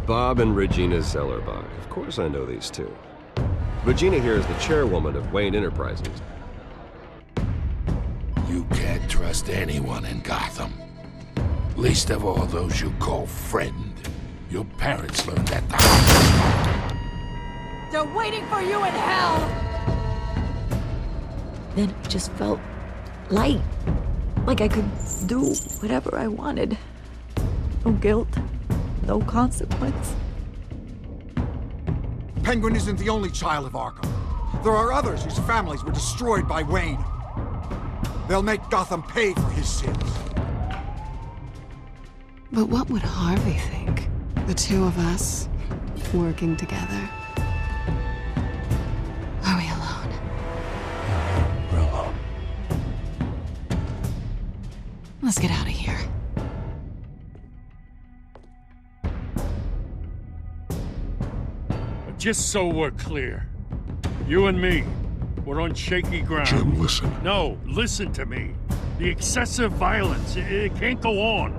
Bob and Regina Zellerbach. Of course I know these two. Regina here is the chairwoman of Wayne Enterprises. You can't trust anyone in Gotham. Least of all those you call friend. Your parents learned that the hard way. They're waiting for you in hell! Then it just felt light. Like I could do whatever I wanted. No guilt, no consequence. Penguin isn't the only child of Arkham. There are others whose families were destroyed by Wayne. They'll make Gotham pay for his sins. But what would Harvey think? The two of us, working together. Are we alone? We're alone. Let's get out of here. Just so we're clear, you and me, we're on shaky ground. Jim, listen. No, listen to me. The excessive violence, it can't go on.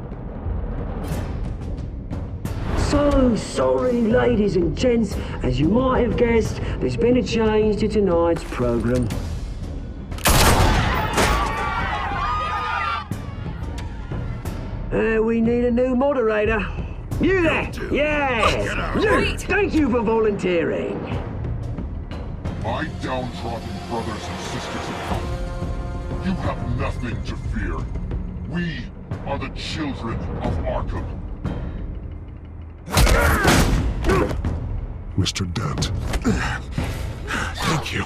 So sorry, ladies and gents. As you might have guessed, there's been a change to tonight's program. We need a new moderator. You there? Yes! Luke, thank you for volunteering. My downtrodden brothers and sisters at home, you have nothing to fear. We are the children of Arkham. Mr. Dent. Thank you.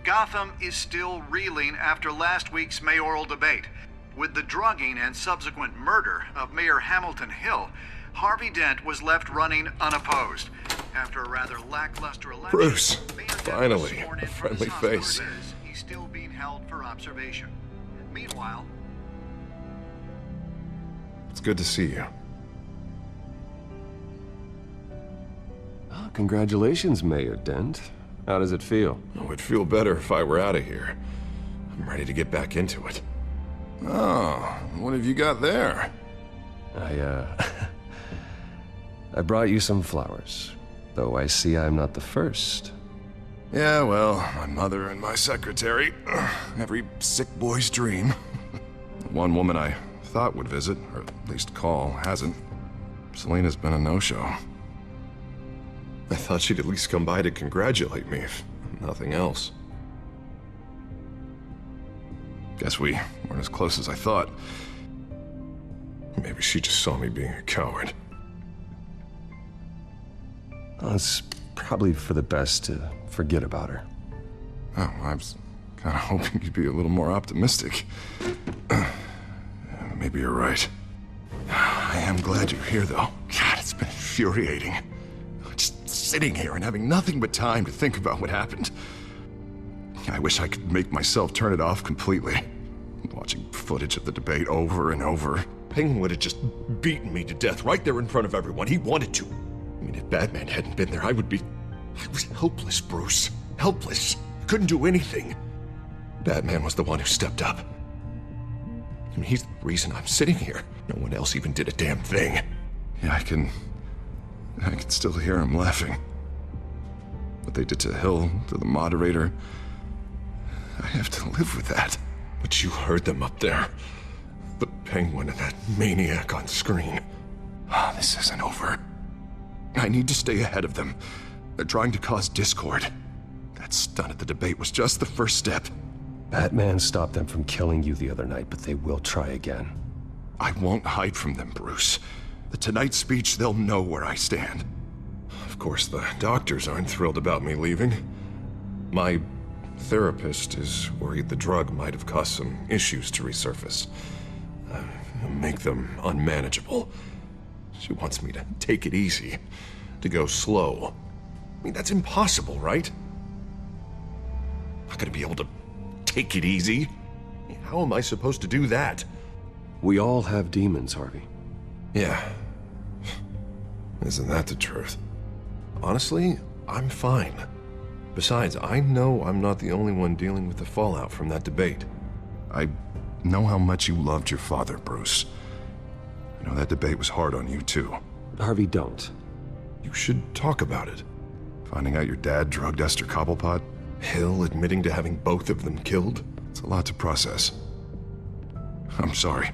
Gotham is still reeling after last week's mayoral debate. With the drugging and subsequent murder of Mayor Hamilton Hill, Harvey Dent was left running unopposed. After a rather lackluster election, Bruce, Mayor Dent was finally, sworn a in for friendly the face. Cortez. He's still being held for observation. Meanwhile, It's good to see you. Oh, congratulations, Mayor Dent. How does it feel? Oh, it'd feel better if I were out of here. I'm ready to get back into it. Oh, what have you got there? I brought you some flowers. Though I see I'm not the first. Yeah, well, my mother and my secretary. Every sick boy's dream. One woman I thought would visit, or at least call, hasn't. Selena's been a no-show. I thought she'd at least come by to congratulate me, if nothing else. Guess we weren't as close as I thought. Maybe she just saw me being a coward. Well, it's probably for the best to forget about her. Oh, I was kind of hoping you'd be a little more optimistic. Maybe you're right. I am glad you're here, though. God, it's been infuriating. Just sitting here and having nothing but time to think about what happened. I wish I could make myself turn it off completely. Watching footage of the debate over and over. Penguin would have just beaten me to death right there in front of everyone. He wanted to. I mean, if Batman hadn't been there, I was helpless, Bruce. Helpless. Couldn't do anything. Batman was the one who stepped up. I mean, he's the reason I'm sitting here. No one else even did a damn thing. Yeah, I can still hear him laughing. What they did to Hill, to the moderator, I have to live with that. But you heard them up there. The Penguin and that maniac on screen. This isn't over. I need to stay ahead of them. They're trying to cause discord. That stunt at the debate was just the first step. Batman stopped them from killing you the other night, but they will try again. I won't hide from them, Bruce. The Tonight speech, they'll know where I stand. Of course, the doctors aren't thrilled about me leaving. My therapist is worried the drug might have caused some issues to resurface. Make them unmanageable. She wants me to take it easy, to go slow. I mean, that's impossible, right? I'm not gonna be able to take it easy. How am I supposed to do that? We all have demons, Harvey. Yeah. Isn't that the truth? Honestly, I'm fine. Besides, I know I'm not the only one dealing with the fallout from that debate. I know how much you loved your father, Bruce. I know that debate was hard on you, too. Harvey, don't. You should talk about it. Finding out your dad drugged Esther Cobblepot, Hill admitting to having both of them killed. It's a lot to process. I'm sorry.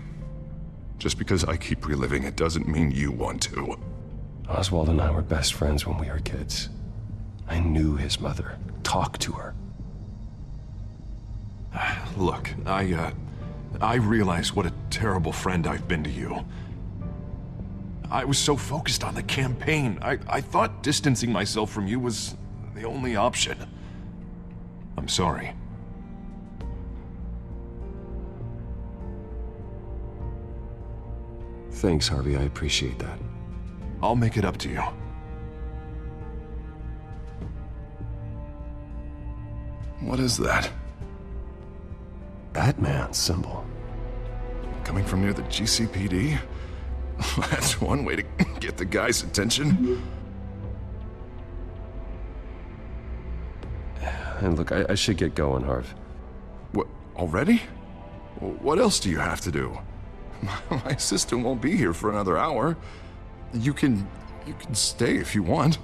Just because I keep reliving it doesn't mean you want to. Oswald and I were best friends when we were kids. I knew his mother. Talked to her. Look, I realize what a terrible friend I've been to you. I was so focused on the campaign. I thought distancing myself from you was the only option. I'm sorry. Thanks, Harvey. I appreciate that. I'll make it up to you. What is that? Batman symbol. Coming from near the GCPD? That's one way to get the guy's attention. And look, I should get going, Harv. What, already? What else do you have to do? My assistant won't be here for another hour. You can stay if you want.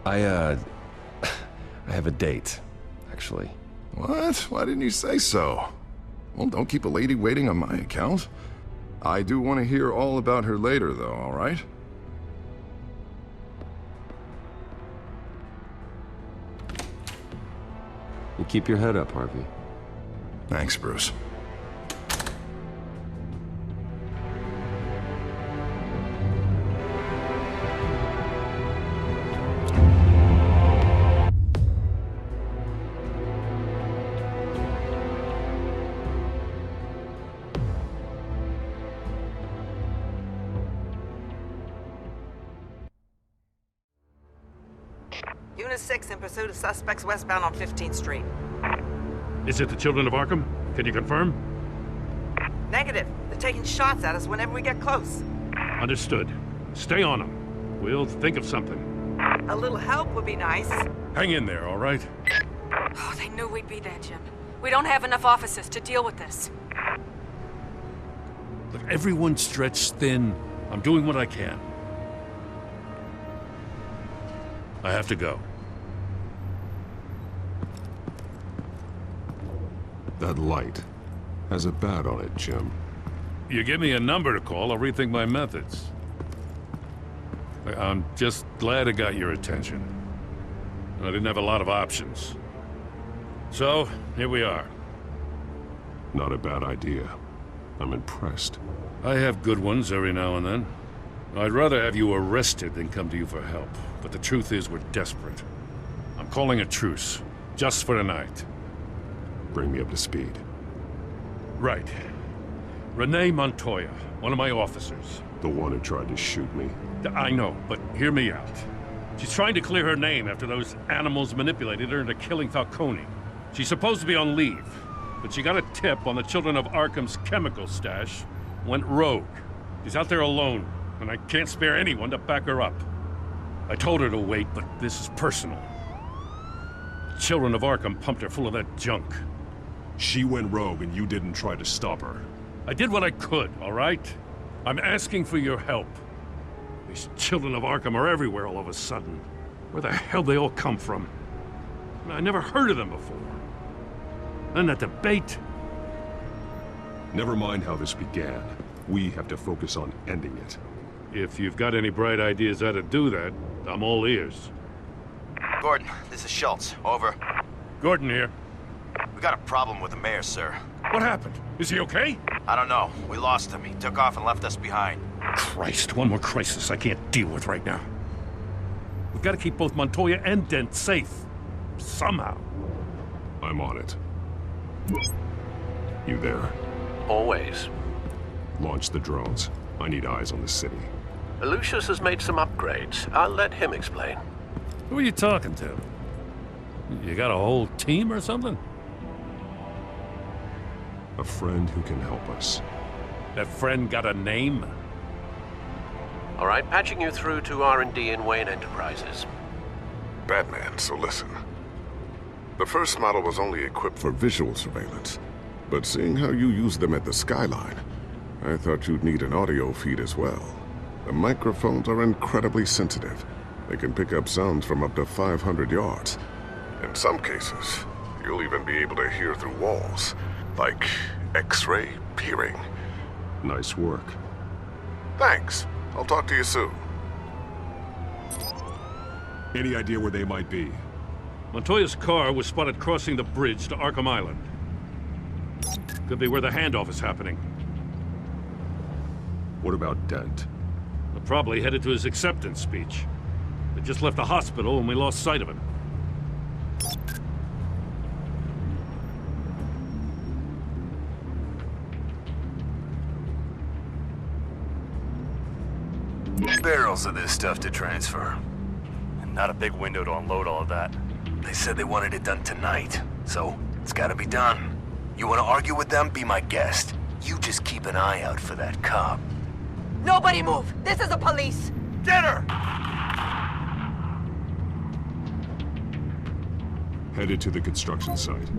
I have a date, actually. What? Why didn't you say so? Well, don't keep a lady waiting on my account. I do want to hear all about her later, though, all right? You keep your head up, Harvey. Thanks, Bruce. Unit 6 in pursuit of suspects westbound on 15th Street. Is it the Children of Arkham? Can you confirm? Negative. They're taking shots at us whenever we get close. Understood. Stay on them. We'll think of something. A little help would be nice. Hang in there, all right? Oh, they knew we'd be there, Jim. We don't have enough officers to deal with this. Look, everyone's stretched thin. I'm doing what I can. I have to go. That light has a bat on it, Jim. You give me a number to call, I'll rethink my methods. I'm just glad I got your attention. I didn't have a lot of options. So, here we are. Not a bad idea. I'm impressed. I have good ones every now and then. I'd rather have you arrested than come to you for help. But the truth is, we're desperate. I'm calling a truce, just for tonight. Bring me up to speed. Right. Renee Montoya, one of my officers. The one who tried to shoot me. I know, but hear me out. She's trying to clear her name after those animals manipulated her into killing Falcone. She's supposed to be on leave, but she got a tip on the Children of Arkham's chemical stash, went rogue. She's out there alone, and I can't spare anyone to back her up. I told her to wait, but this is personal. The Children of Arkham pumped her full of that junk. She went rogue and you didn't try to stop her. I did what I could, all right? I'm asking for your help. These Children of Arkham are everywhere all of a sudden. Where the hell they all come from? I never heard of them before. And that debate. Never mind how this began. We have to focus on ending it. If you've got any bright ideas how to do that, I'm all ears. Gordon, this is Schultz. Over. Gordon here. We got a problem with the mayor, sir. What happened? Is he okay? I don't know. We lost him. He took off and left us behind. Christ, one more crisis I can't deal with right now. We've got to keep both Montoya and Dent safe. Somehow. I'm on it. You there? Always. Launch the drones. I need eyes on the city. Lucius has made some upgrades. I'll let him explain. Who are you talking to? You got a whole team or something? A friend who can help us. That friend got a name? All right, patching you through to R&D in Wayne Enterprises. Batman, so listen. The first model was only equipped for visual surveillance, but seeing how you use them at the skyline, I thought you'd need an audio feed as well. The microphones are incredibly sensitive. They can pick up sounds from up to 500 yards. In some cases, you'll even be able to hear through walls, like X-ray peering. Nice work. Thanks. I'll talk to you soon. Any idea where they might be? Montoya's car was spotted crossing the bridge to Arkham Island. Could be where the handoff is happening. What about Dent? They're probably headed to his acceptance speech. They just left the hospital and we lost sight of him. Barrels of this stuff to transfer. And not a big window to unload all of that. They said they wanted it done tonight, so it's gotta be done. You wanna argue with them? Be my guest. You just keep an eye out for that cop. Nobody move! This is the police! Get her! Headed to the construction site.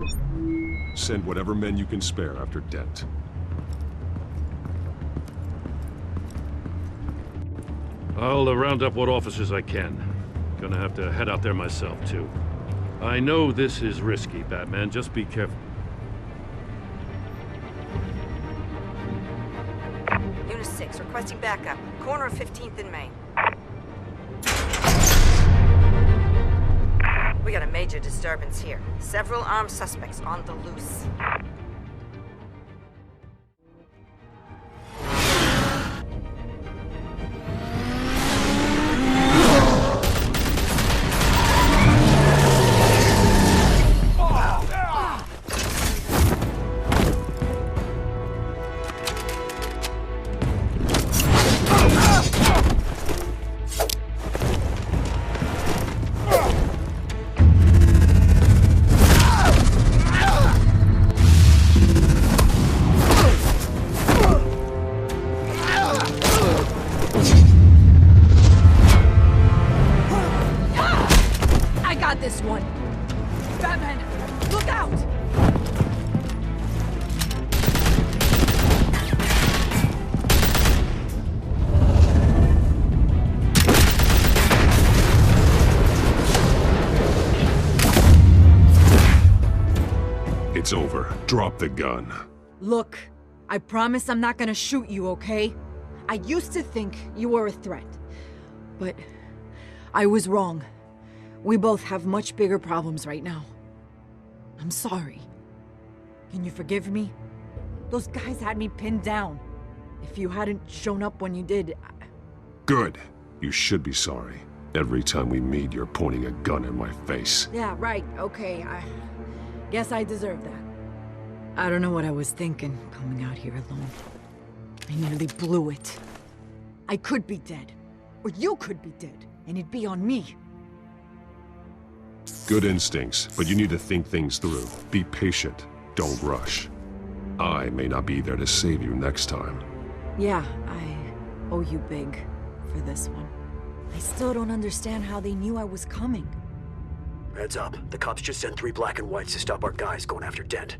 Send whatever men you can spare after Dent. I'll round up what officers I can. Gonna have to head out there myself, too. I know this is risky, Batman. Just be careful. Unit 6, requesting backup. Corner of 15th and Main. We got a major disturbance here. Several armed suspects on the loose. This one. Batman, look out! It's over. Drop the gun. Look, I promise I'm not gonna shoot you, okay? I used to think you were a threat, but I was wrong. We both have much bigger problems right now. I'm sorry. Can you forgive me? Those guys had me pinned down. If you hadn't shown up when you did, Good. You should be sorry. Every time we meet, you're pointing a gun in my face. Yeah, right, okay. I guess I deserve that. I don't know what I was thinking, coming out here alone. I nearly blew it. I could be dead. Or you could be dead, and it'd be on me. Good instincts, but you need to think things through. Be patient. Don't rush. I may not be there to save you next time. Yeah, I owe you big for this one. I still don't understand how they knew I was coming. Heads up. The cops just sent 3 black and whites to stop our guys going after Dent.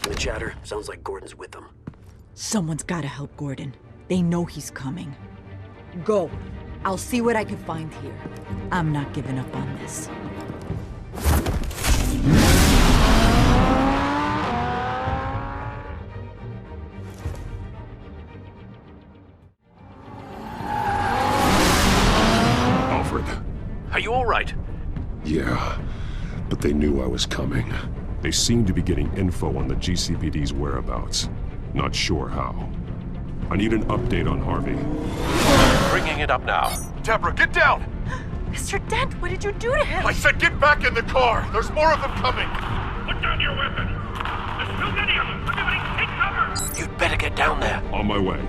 The chatter sounds like Gordon's with them. Someone's gotta help Gordon. They know he's coming. Go. I'll see what I can find here. I'm not giving up on this. Alfred. Are you all right? Yeah, but they knew I was coming. They seem to be getting info on the GCPD's whereabouts. Not sure how. I need an update on Harvey. Bringing it up now. Deborah, get down! Mr. Dent, what did you do to him? I said get back in the car! There's more of them coming! Put down your weapon! There's too many of them! Everybody take cover! You'd better get down there. On my way.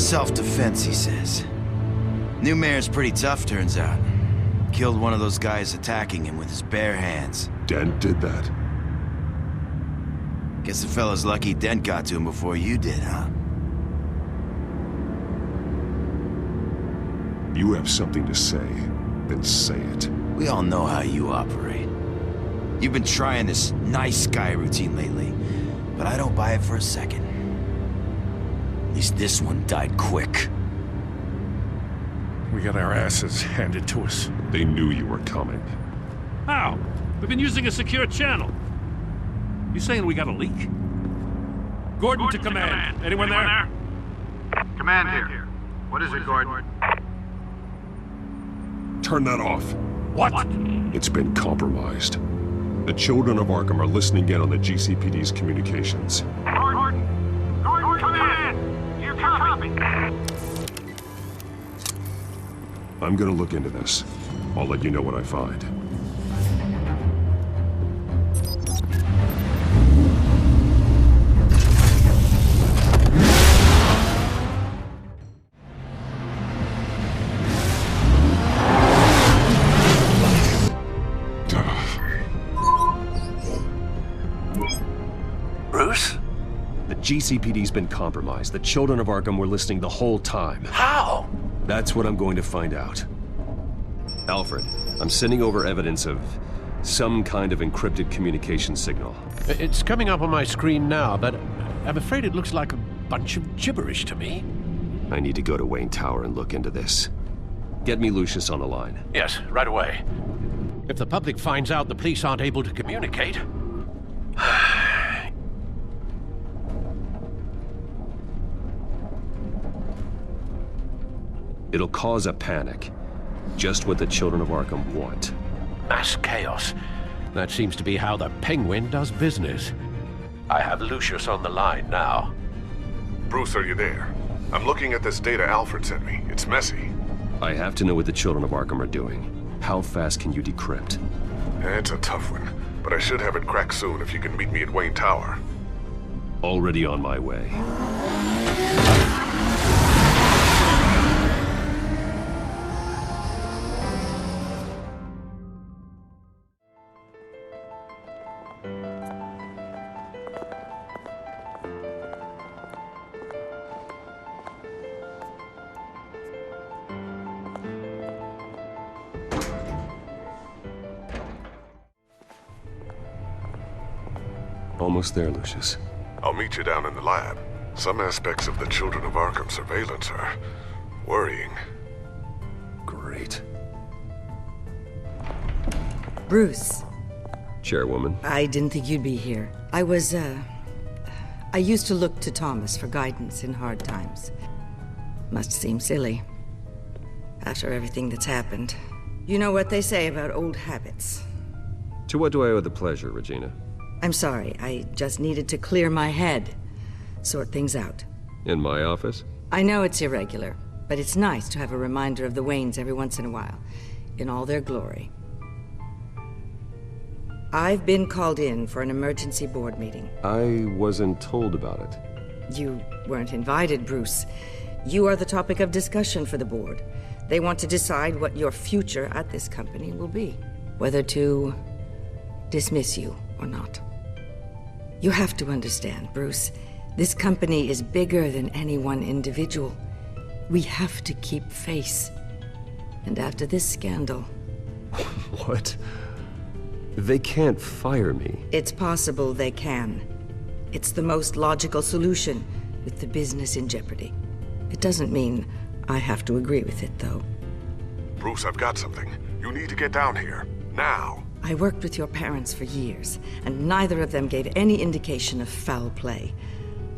Self-defense, he says. New mayor's pretty tough, turns out. Killed one of those guys attacking him with his bare hands. Dent did that? Guess the fella's lucky Dent got to him before you did, huh? You have something to say, then say it. We all know how you operate. You've been trying this nice guy routine lately, but I don't buy it for a second. At least this one died quick. We got our asses handed to us. They knew you were coming. How? We've been using a secure channel. You saying we got a leak? Gordon to command. Anyone there? Command here. What is it, Gordon? Turn that off. What? It's been compromised. The children of Arkham are listening in on the GCPD's communications. Gordon, come in! You copy? I'm gonna look into this. I'll let you know what I find. Bruce? The GCPD's been compromised. The children of Arkham were listening the whole time. How? That's what I'm going to find out. Alfred, I'm sending over evidence of some kind of encrypted communication signal. It's coming up on my screen now, but I'm afraid it looks like a bunch of gibberish to me. I need to go to Wayne Tower and look into this. Get me Lucius on the line. Yes, right away. If the public finds out the police aren't able to communicate... It'll cause a panic. Just what the children of Arkham want. Mass chaos. That seems to be how the Penguin does business. I have Lucius on the line now. Bruce, are you there? I'm looking at this data Alfred sent me. It's messy. I have to know what the children of Arkham are doing. How fast can you decrypt? It's a tough one, but I should have it cracked soon if you can meet me at Wayne Tower. Already on my way. Almost there, Lucius. I'll meet you down in the lab. Some aspects of the Children of Arkham surveillance are worrying. Great. Bruce. Chairwoman. I didn't think you'd be here. I used to look to Thomas for guidance in hard times. Must seem silly. After everything that's happened. You know what they say about old habits. To what do I owe the pleasure, Regina? I'm sorry, I just needed to clear my head. Sort things out. In my office? I know it's irregular, but it's nice to have a reminder of the Waynes every once in a while, in all their glory. I've been called in for an emergency board meeting. I wasn't told about it. You weren't invited, Bruce. You are the topic of discussion for the board. They want to decide what your future at this company will be. Whether to dismiss you or not. You have to understand, Bruce. This company is bigger than any one individual. We have to keep face. And after this scandal... What? They can't fire me. It's possible they can. It's the most logical solution, with the business in jeopardy. It doesn't mean I have to agree with it, though. Bruce, I've got something. You need to get down here. Now. I worked with your parents for years, and neither of them gave any indication of foul play.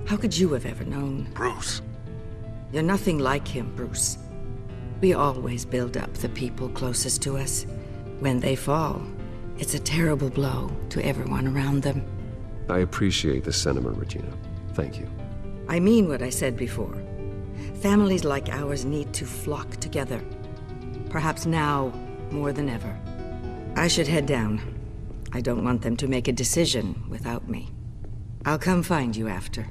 How could you have ever known? Bruce. You're nothing like him, Bruce. We always build up the people closest to us. When they fall, it's a terrible blow to everyone around them. I appreciate the sentiment, Regina. Thank you. I mean what I said before. Families like ours need to flock together. Perhaps now more than ever. I should head down. I don't want them to make a decision without me. I'll come find you after.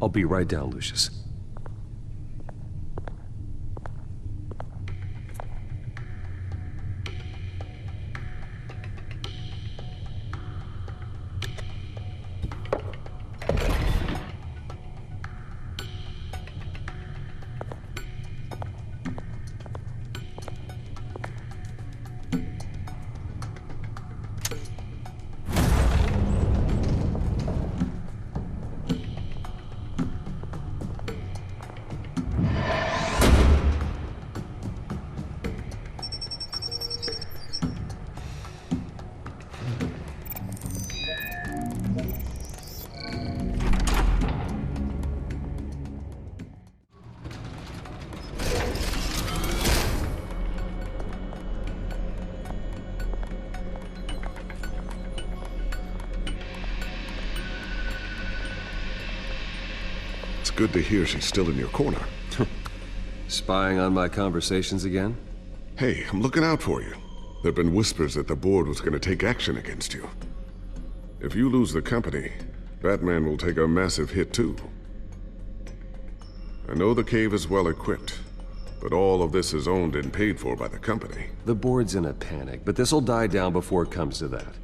I'll be right down, Lucius. Good to hear she's still in your corner. Spying on my conversations again? Hey, I'm looking out for you. There've been whispers that the board was going to take action against you. If you lose the company, Batman will take a massive hit too. I know the cave is well equipped, but all of this is owned and paid for by the company. The board's in a panic, but this'll die down before it comes to that.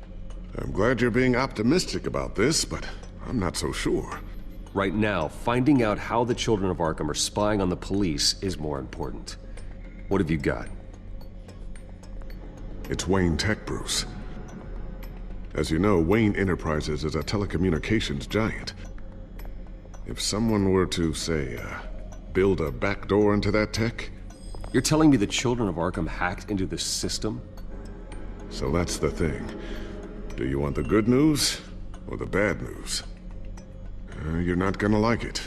I'm glad you're being optimistic about this, but I'm not so sure. Right now, finding out how the children of Arkham are spying on the police is more important. What have you got? It's Wayne Tech, Bruce. As you know, Wayne Enterprises is a telecommunications giant. If someone were to, say, build a backdoor into that tech... You're telling me the children of Arkham hacked into the system? So that's the thing. Do you want the good news or the bad news? You're not gonna like it.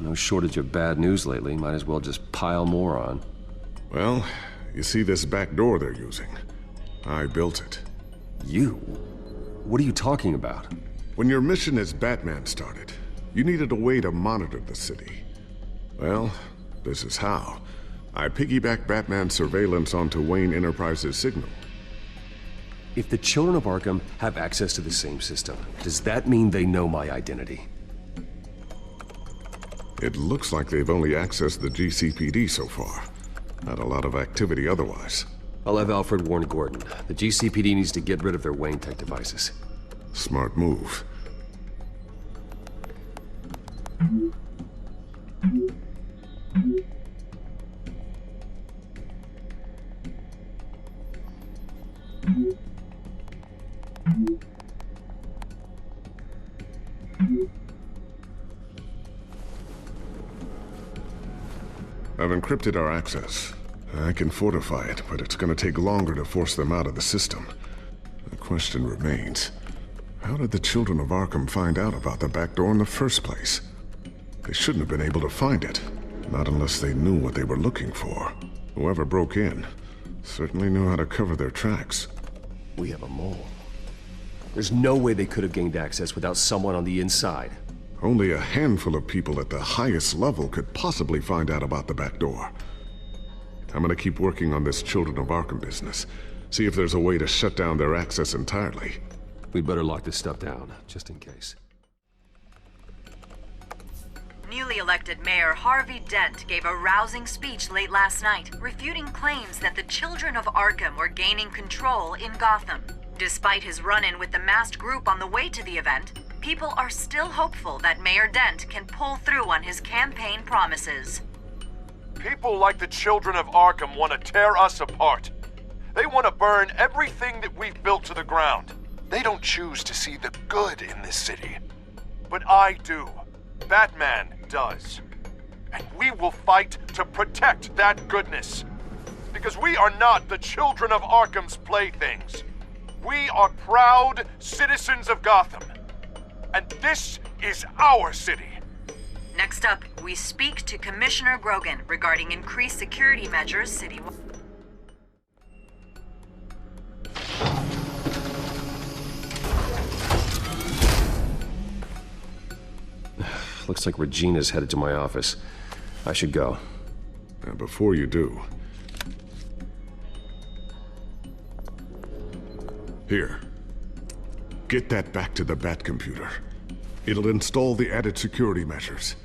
No shortage of bad news lately. Might as well just pile more on. Well, you see this back door they're using? I built it. You? What are you talking about? When your mission as Batman started, you needed a way to monitor the city. Well, this is how. I piggybacked Batman's surveillance onto Wayne Enterprises' signal. If the children of Arkham have access to the same system, does that mean they know my identity? It looks like they've only accessed the GCPD so far. Not a lot of activity otherwise. I'll have Alfred warn Gordon. The GCPD needs to get rid of their Wayne Tech devices. Smart move. I've encrypted our access. I can fortify it, but it's gonna take longer to force them out of the system. The question remains, how did the children of Arkham find out about the back door in the first place? They shouldn't have been able to find it, not unless they knew what they were looking for. Whoever broke in certainly knew how to cover their tracks. We have a mole. There's no way they could have gained access without someone on the inside. Only a handful of people at the highest level could possibly find out about the back door. I'm gonna keep working on this Children of Arkham business. See if there's a way to shut down their access entirely. We'd better lock this stuff down, just in case. Newly elected Mayor Harvey Dent gave a rousing speech late last night, refuting claims that the Children of Arkham were gaining control in Gotham. Despite his run-in with the masked group on the way to the event, people are still hopeful that Mayor Dent can pull through on his campaign promises. People like the Children of Arkham want to tear us apart. They want to burn everything that we've built to the ground. They don't choose to see the good in this city. But I do. Batman does. And we will fight to protect that goodness. Because we are not the Children of Arkham's playthings. We are proud citizens of Gotham. And this is our city. Next up, we speak to Commissioner Grogan regarding increased security measures citywide. Looks like Regina's headed to my office. I should go. And before you do... Here. Get that back to the Bat computer. It'll install the added security measures.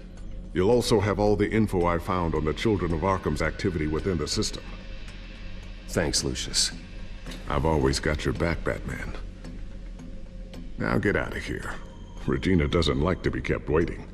You'll also have all the info I found on the Children of Arkham's activity within the system. Thanks, Lucius. I've always got your back, Batman. Now get out of here. Regina doesn't like to be kept waiting.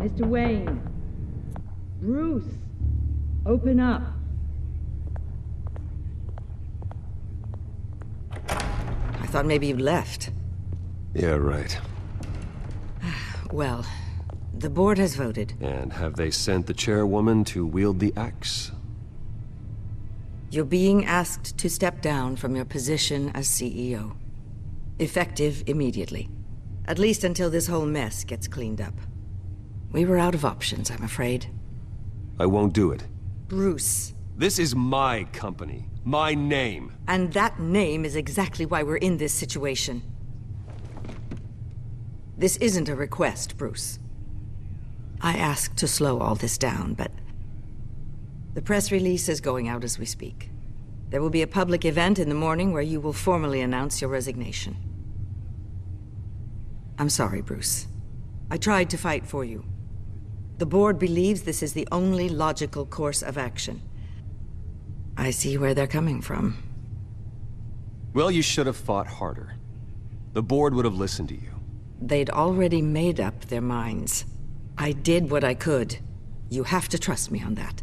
Mr. Wayne. Bruce. Open up. I thought maybe you left. Yeah, right. Well, the board has voted. And have they sent the chairwoman to wield the axe? You're being asked to step down from your position as CEO. Effective immediately. At least until this whole mess gets cleaned up. We were out of options, I'm afraid. I won't do it. Bruce. This is my company. My name. And that name is exactly why we're in this situation. This isn't a request, Bruce. I asked to slow all this down, but... the press release is going out as we speak. There will be a public event in the morning where you will formally announce your resignation. I'm sorry, Bruce. I tried to fight for you. The board believes this is the only logical course of action. I see where they're coming from. Well, you should have fought harder. The board would have listened to you. They'd already made up their minds. I did what I could. You have to trust me on that.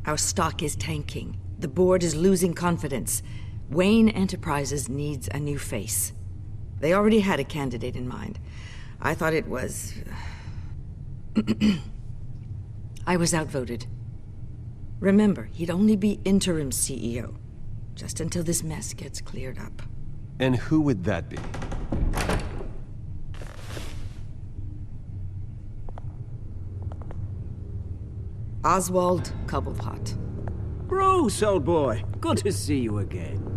Our stock is tanking. The board is losing confidence. Wayne Enterprises needs a new face. They already had a candidate in mind. I thought it was... I was outvoted. Remember, he'd only be interim CEO. Just until this mess gets cleared up. And who would that be? Oswald Cobblepot. Bruce, old boy. Good to see you again.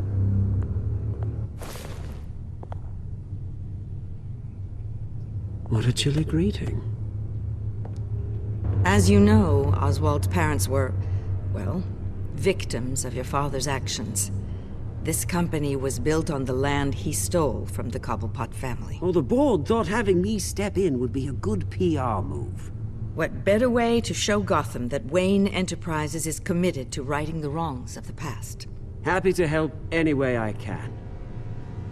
What a chilly greeting. As you know, Oswald's parents were, well, victims of your father's actions. This company was built on the land he stole from the Cobblepot family. Well, the board thought having me step in would be a good PR move. What better way to show Gotham that Wayne Enterprises is committed to righting the wrongs of the past? Happy to help any way I can.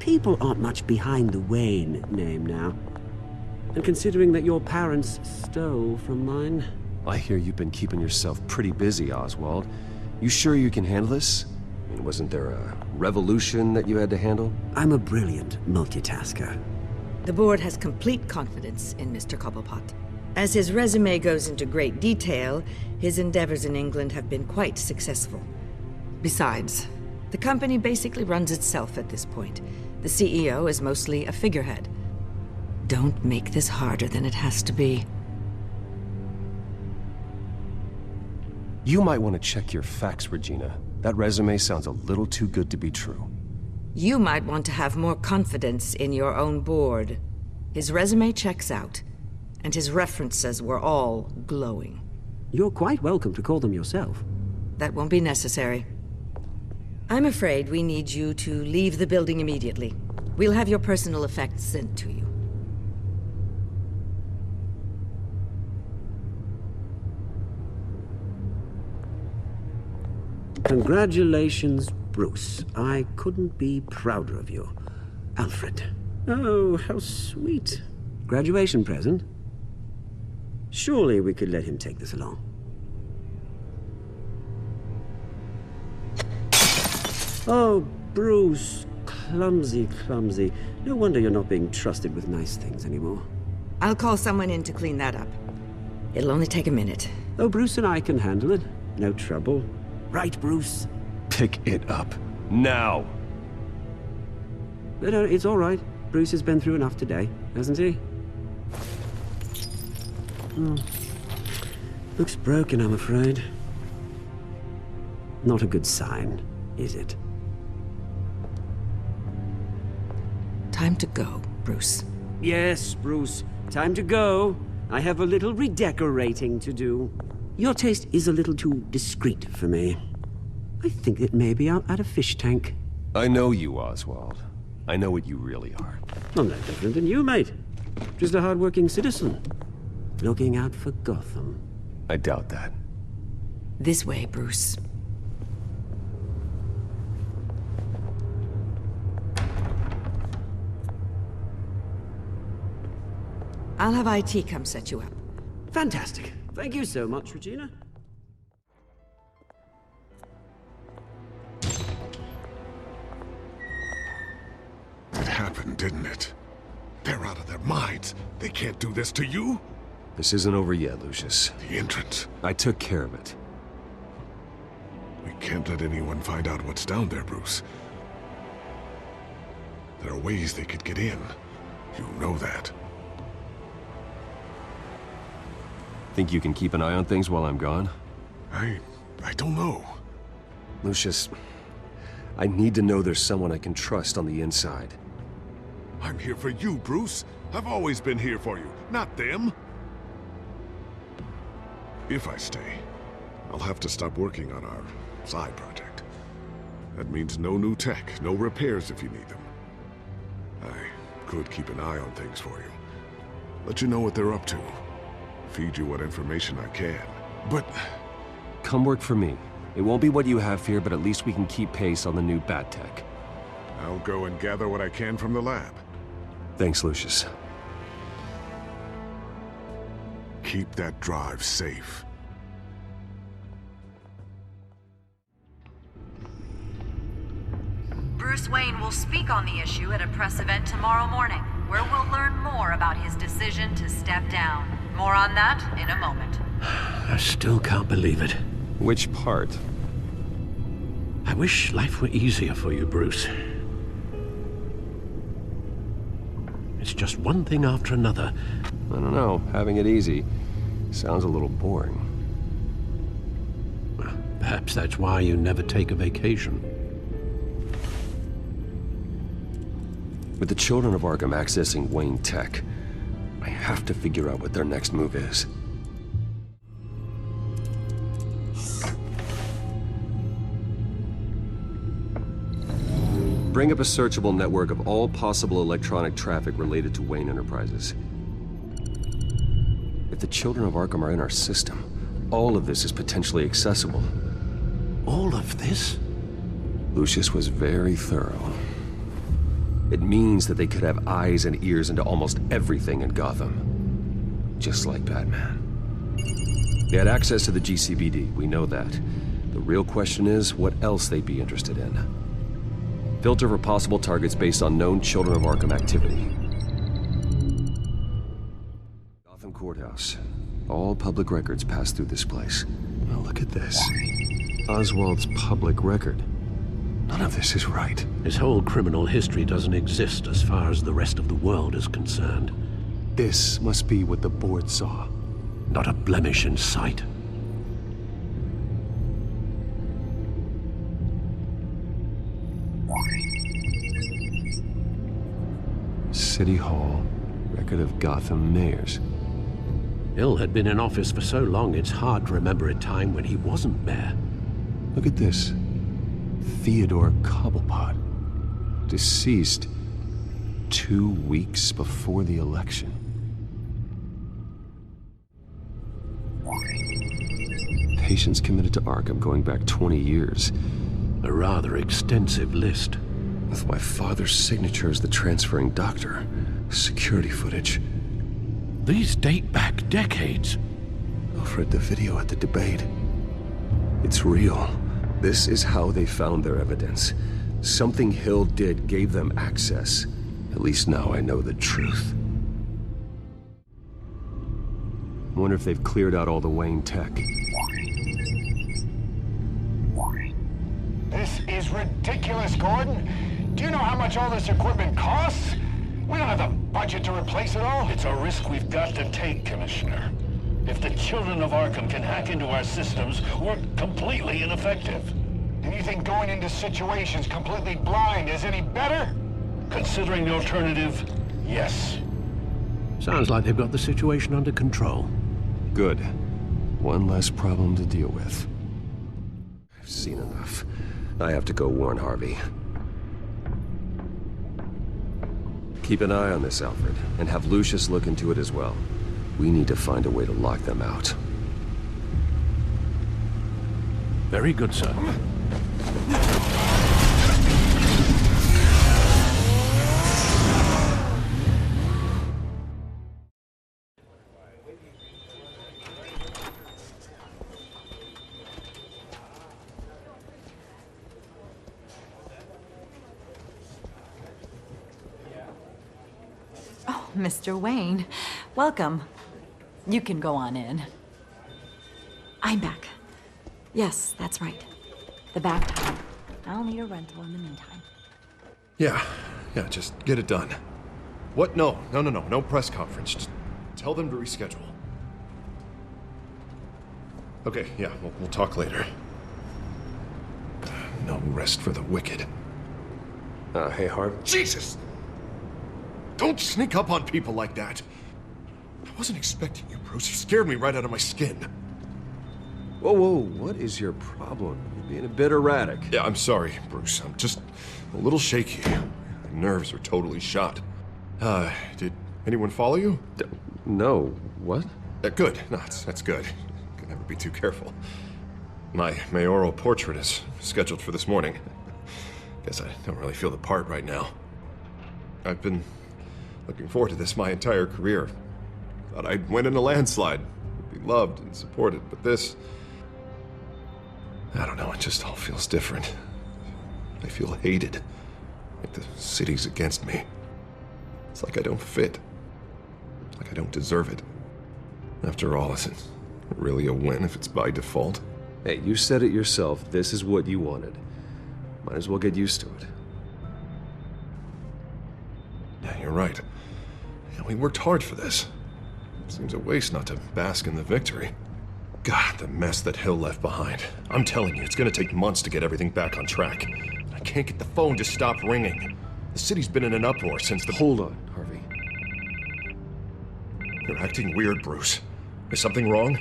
People aren't much behind the Wayne name now. And considering that your parents stole from mine... I hear you've been keeping yourself pretty busy, Oswald. You sure you can handle this? I mean, wasn't there a revolution that you had to handle? I'm a brilliant multitasker. The board has complete confidence in Mr. Cobblepot. As his resume goes into great detail, his endeavors in England have been quite successful. Besides, the company basically runs itself at this point. The CEO is mostly a figurehead. Don't make this harder than it has to be. You might want to check your facts, Regina. That resume sounds a little too good to be true. You might want to have more confidence in your own board. His resume checks out, and his references were all glowing. You're quite welcome to call them yourself. That won't be necessary. I'm afraid we need you to leave the building immediately. We'll have your personal effects sent to you. Congratulations, Bruce. I couldn't be prouder of you. Alfred. Oh, how sweet. Graduation present? Surely we could let him take this along. Oh, Bruce. Clumsy, clumsy. No wonder you're not being trusted with nice things anymore. I'll call someone in to clean that up. It'll only take a minute. Oh, Bruce and I can handle it. no trouble. Right, Bruce? Pick it up. Now! No, it's all right. Bruce has been through enough today, hasn't he? Looks broken, I'm afraid. Not a good sign, is it? Time to go, Bruce. Yes, Bruce. Time to go. I have a little redecorating to do. Your taste is a little too discreet for me. I think that maybe I'll add a fish tank. I know you, Oswald. I know what you really are. I'm no different than you, mate. Just a hard-working citizen. Looking out for Gotham. I doubt that. This way, Bruce. I'll have IT come set you up. Fantastic. Thank you so much, Regina. It happened, didn't it? They're out of their minds. They can't do this to you. This isn't over yet, Lucius. The entrance. I took care of it. We can't let anyone find out what's down there, Bruce. There are ways they could get in. You know that. Think you can keep an eye on things while I'm gone? I don't know. Lucius, I need to know there's someone I can trust on the inside. I'm here for you, Bruce. I've always been here for you, not them. If I stay, I'll have to stop working on our side project. That means no new tech, no repairs if you need them. I could keep an eye on things for you. Let you know what they're up to. Feed you what information I can. But... Come work for me. It won't be what you have here, but at least we can keep pace on the new bat tech. I'll go and gather what I can from the lab. Thanks, Lucius. Keep that drive safe. Bruce Wayne will speak on the issue at a press event tomorrow morning, where we'll learn more about his decision to step down. More on that in a moment. I still can't believe it. Which part? I wish life were easier for you, Bruce. It's just one thing after another. I don't know. Having it easy sounds a little boring. Perhaps that's why you never take a vacation. With the children of Arkham accessing Wayne Tech, I have to figure out what their next move is. Bring up a searchable network of all possible electronic traffic related to Wayne Enterprises. If the children of Arkham are in our system, all of this is potentially accessible. All of this? Lucius was very thorough. It means that they could have eyes and ears into almost everything in Gotham. Just like Batman. They had access to the GCPD, we know that. The real question is, what else they'd be interested in. Filter for possible targets based on known Children of Arkham activity. Gotham Courthouse. All public records pass through this place. Now look at this. Oswald's public record. None of this is right. His whole criminal history doesn't exist as far as the rest of the world is concerned. This must be what the board saw. Not a blemish in sight. City Hall, record of Gotham mayors. Hill had been in office for so long, it's hard to remember a time when he wasn't mayor. Look at this. Theodore Cobblepot. Deceased 2 weeks before the election. Patients committed to Arkham going back 20 years. A rather extensive list. With my father's signature as the transferring doctor. Security footage. These date back decades. Alfred, the video at the debate. It's real. This is how they found their evidence. Something Hill did gave them access. At least now I know the truth. I wonder if they've cleared out all the Wayne tech. This is ridiculous, Gordon. Do you know how much all this equipment costs? We don't have the budget to replace it all. It's a risk we've got to take, Commissioner. If the children of Arkham can hack into our systems, we're completely ineffective. And you think going into situations completely blind is any better? Considering the alternative, yes. Sounds like they've got the situation under control. Good. One less problem to deal with. I've seen enough. I have to go warn Harvey. Keep an eye on this, Alfred, and have Lucius look into it as well. We need to find a way to lock them out. Very good, sir. Oh, Mr. Wayne, welcome. You can go on in. I'm back. Yes, that's right. The back time. I'll need a rental in the meantime. Yeah, just get it done. What? No press conference. Just tell them to reschedule. Okay, yeah, we'll talk later. No rest for the wicked. Hey, Harv. Jesus! Don't sneak up on people like that. I wasn't expecting you, Bruce. You scared me right out of my skin. Whoa, what is your problem? You're being a bit erratic. Yeah, I'm sorry, Bruce. I'm just a little shaky. My nerves are totally shot. Did anyone follow you? No. What? Good. No, that's good. Can never be too careful. My mayoral portrait is scheduled for this morning. Guess I don't really feel the part right now. I've been looking forward to this my entire career. Thought I'd win in a landslide, be loved and supported, but this... I don't know, it just all feels different. I feel hated, like the city's against me. It's like I don't fit, like I don't deserve it. After all, is it really a win if it's by default? Hey, you said it yourself, this is what you wanted. Might as well get used to it. Yeah, you're right. Yeah, we worked hard for this. Seems a waste not to bask in the victory. God, the mess that Hill left behind. I'm telling you, it's gonna take months to get everything back on track. I can't get the phone to stop ringing. The city's been in an uproar since the... Hold on, Harvey. You're acting weird, Bruce. Is something wrong?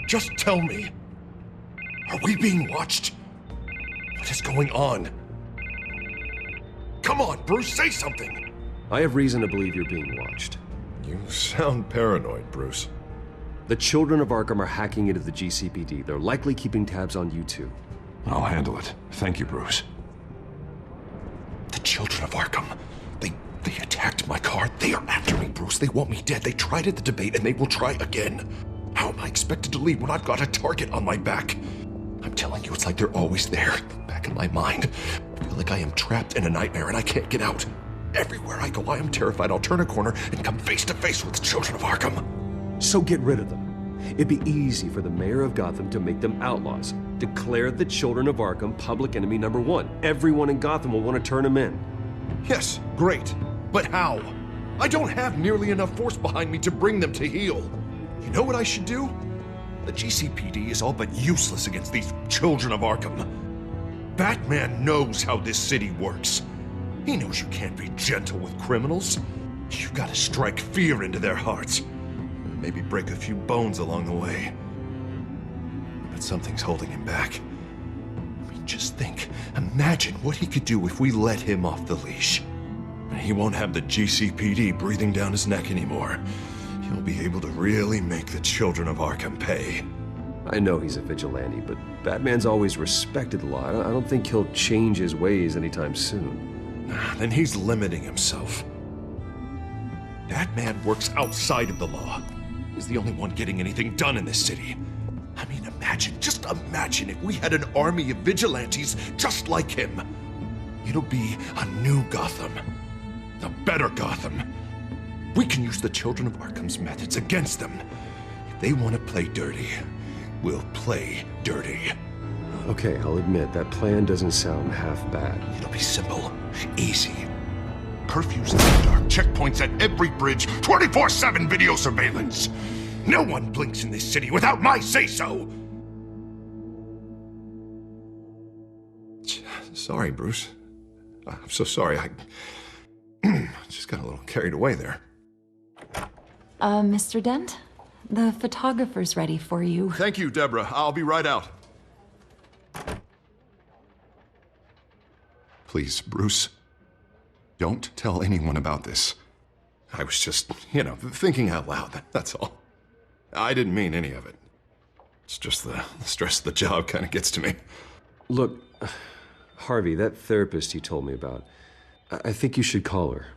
Just tell me. Are we being watched? What is going on? Come on, Bruce, say something! I have reason to believe you're being watched. You sound paranoid, Bruce. The children of Arkham are hacking into the GCPD. They're likely keeping tabs on you too. I'll handle it. Thank you, Bruce. The children of Arkham. They attacked my car. They are after me, Bruce. They want me dead. They tried at the debate, and they will try again. How am I expected to leave when I've got a target on my back? I'm telling you, it's like they're always there, back in my mind. I feel like I am trapped in a nightmare, and I can't get out. Everywhere I go, I am terrified I'll turn a corner and come face to face with the children of Arkham. So get rid of them. It'd be easy for the mayor of Gotham to make them outlaws. Declare the children of Arkham public enemy number one. Everyone in Gotham will want to turn them in. Yes, great. But how? I don't have nearly enough force behind me to bring them to heel. You know what I should do? The GCPD is all but useless against these children of Arkham. Batman knows how this city works. He knows you can't be gentle with criminals. You gotta strike fear into their hearts. And maybe break a few bones along the way. But something's holding him back. I mean, just think. Imagine what he could do if we let him off the leash. He won't have the GCPD breathing down his neck anymore. He'll be able to really make the children of Arkham pay. I know he's a vigilante, but Batman's always respected the law. I don't think he'll change his ways anytime soon. Then he's limiting himself. Batman works outside of the law. He's the only one getting anything done in this city. I mean, just imagine if we had an army of vigilantes just like him. It'll be a new Gotham. A better Gotham. We can use the children of Arkham's methods against them. If they want to play dirty, we'll play dirty. Okay, I'll admit, that plan doesn't sound half bad. It'll be simple, easy. Curfews in the dark, checkpoints at every bridge, 24/7 video surveillance. No one blinks in this city without my say-so. Sorry, Bruce. I'm so sorry. I just got a little carried away there. Mr. Dent? The photographer's ready for you. Thank you, Deborah. I'll be right out. Please, Bruce, don't tell anyone about this. I was just, thinking out loud, that's all. I didn't mean any of it. It's just the stress of the job kind of gets to me. Look, Harvey, that therapist you told me about, I think you should call her.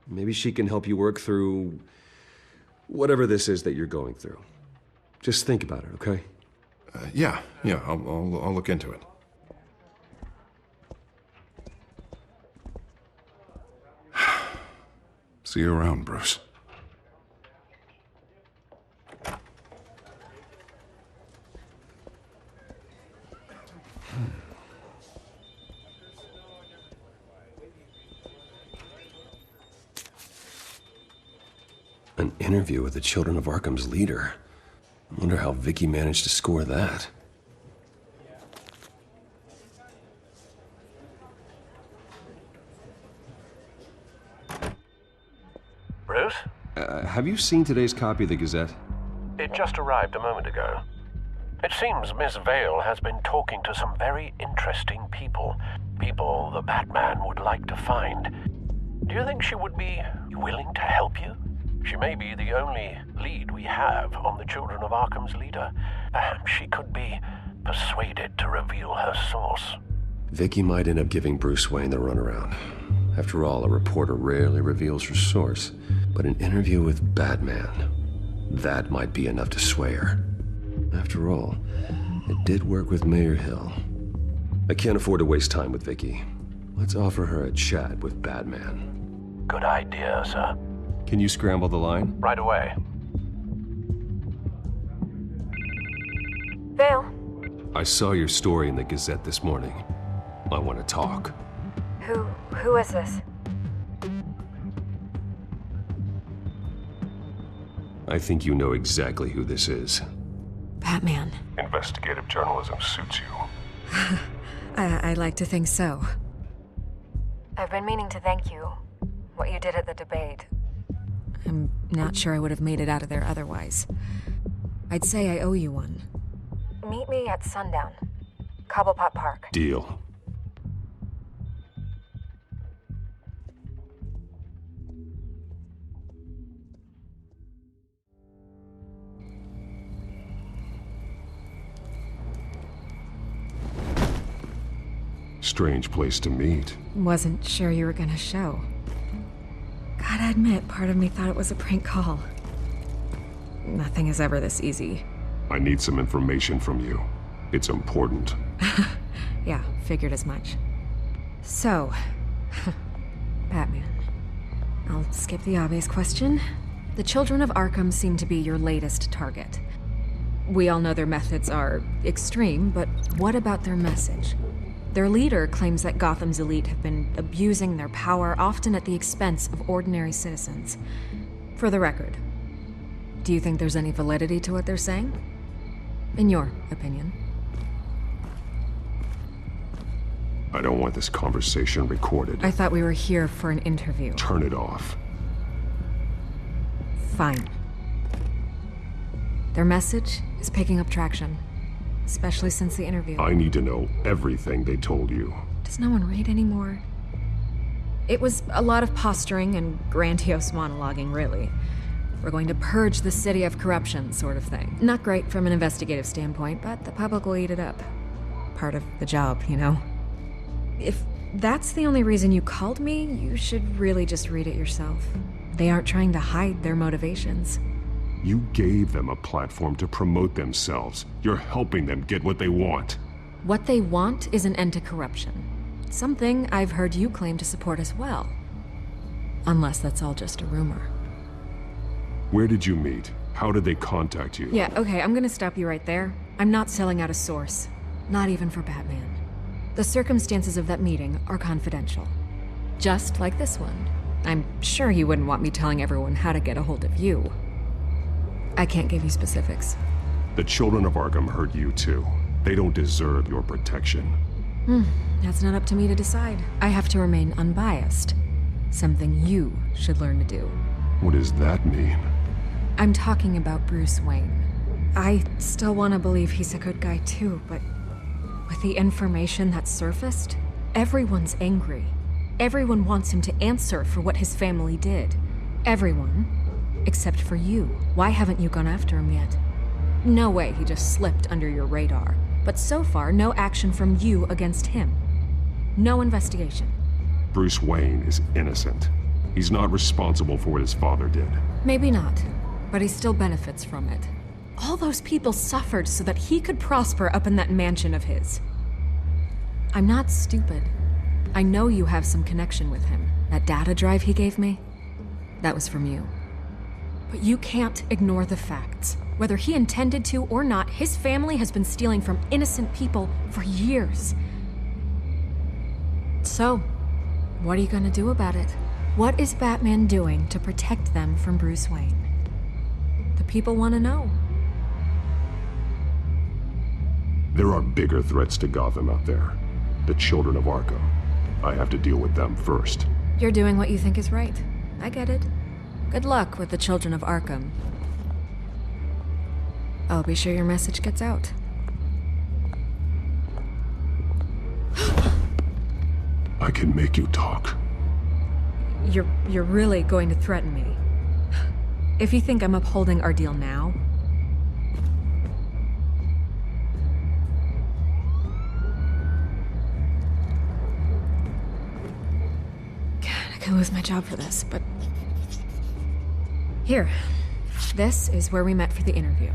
Maybe she can help you work through whatever this is that you're going through. Just think about it, okay? Yeah, I'll look into it. See you around, Bruce. An interview with the Children of Arkham's leader. I wonder how Vicky managed to score that. Bruce? Have you seen today's copy of the Gazette? It just arrived a moment ago. It seems Miss Vale has been talking to some very interesting people. People the Batman would like to find. Do you think she would be willing to help you? She may be the only lead we have on the Children of Arkham's leader. Perhaps she could be persuaded to reveal her source. Vicky might end up giving Bruce Wayne the runaround. After all, a reporter rarely reveals her source. But an interview with Batman, that might be enough to sway her. After all, it did work with Mayor Hill. I can't afford to waste time with Vicky. Let's offer her a chat with Batman. Good idea, sir. Can you scramble the line? Right away. Vale? I saw your story in the Gazette this morning. I want to talk. Who is this? I think you know exactly who this is. Batman. Investigative journalism suits you. I'd like to think so. I've been meaning to thank you. What you did at the debate. I'm not sure I would have made it out of there otherwise. I'd say I owe you one. Meet me at sundown. Cobblepot Park. Deal. Strange place to meet. Wasn't sure you were gonna show. Gotta admit, part of me thought it was a prank call. Nothing is ever this easy. I need some information from you. It's important. Yeah, figured as much. So, Batman. I'll skip the obvious question. The Children of Arkham seem to be your latest target. We all know their methods are extreme, but what about their message? Their leader claims that Gotham's elite have been abusing their power, often at the expense of ordinary citizens. For the record, do you think there's any validity to what they're saying? In your opinion? I don't want this conversation recorded. I thought we were here for an interview. Turn it off. Fine. Their message is picking up traction. Especially since the interview. I need to know everything they told you. Does no one read anymore? It was a lot of posturing and grandiose monologuing, really. We're going to purge the city of corruption, sort of thing. Not great from an investigative standpoint, but the public will eat it up. Part of the job, you know? If that's the only reason you called me, you should really just read it yourself. They aren't trying to hide their motivations. You gave them a platform to promote themselves. You're helping them get what they want. What they want is an end to corruption. Something I've heard you claim to support as well. Unless that's all just a rumor. Where did you meet? How did they contact you? Yeah, okay, I'm gonna stop you right there. I'm not selling out a source. Not even for Batman. The circumstances of that meeting are confidential. Just like this one. I'm sure you wouldn't want me telling everyone how to get a hold of you. I can't give you specifics. The children of Arkham heard you too. They don't deserve your protection. That's not up to me to decide. I have to remain unbiased. Something you should learn to do. What does that mean? I'm talking about Bruce Wayne. I still want to believe he's a good guy too, but with the information that surfaced, everyone's angry. Everyone wants him to answer for what his family did. Everyone, except for you. Why haven't you gone after him yet? No way he just slipped under your radar. But so far, no action from you against him. No investigation. Bruce Wayne is innocent. He's not responsible for what his father did. Maybe not, but he still benefits from it. All those people suffered so that he could prosper up in that mansion of his. I'm not stupid. I know you have some connection with him. That data drive he gave me, that was from you. But you can't ignore the facts. Whether he intended to or not, his family has been stealing from innocent people for years. So, what are you gonna do about it? What is Batman doing to protect them from Bruce Wayne? The people want to know. There are bigger threats to Gotham out there. The children of Arkham. I have to deal with them first. You're doing what you think is right. I get it. Good luck with the children of Arkham. I'll be sure your message gets out. I can make you talk. You're really going to threaten me. If you think I'm upholding our deal now... God, I could lose my job for this, but... Here. This is where we met for the interview.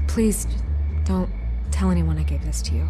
Please, don't tell anyone I gave this to you.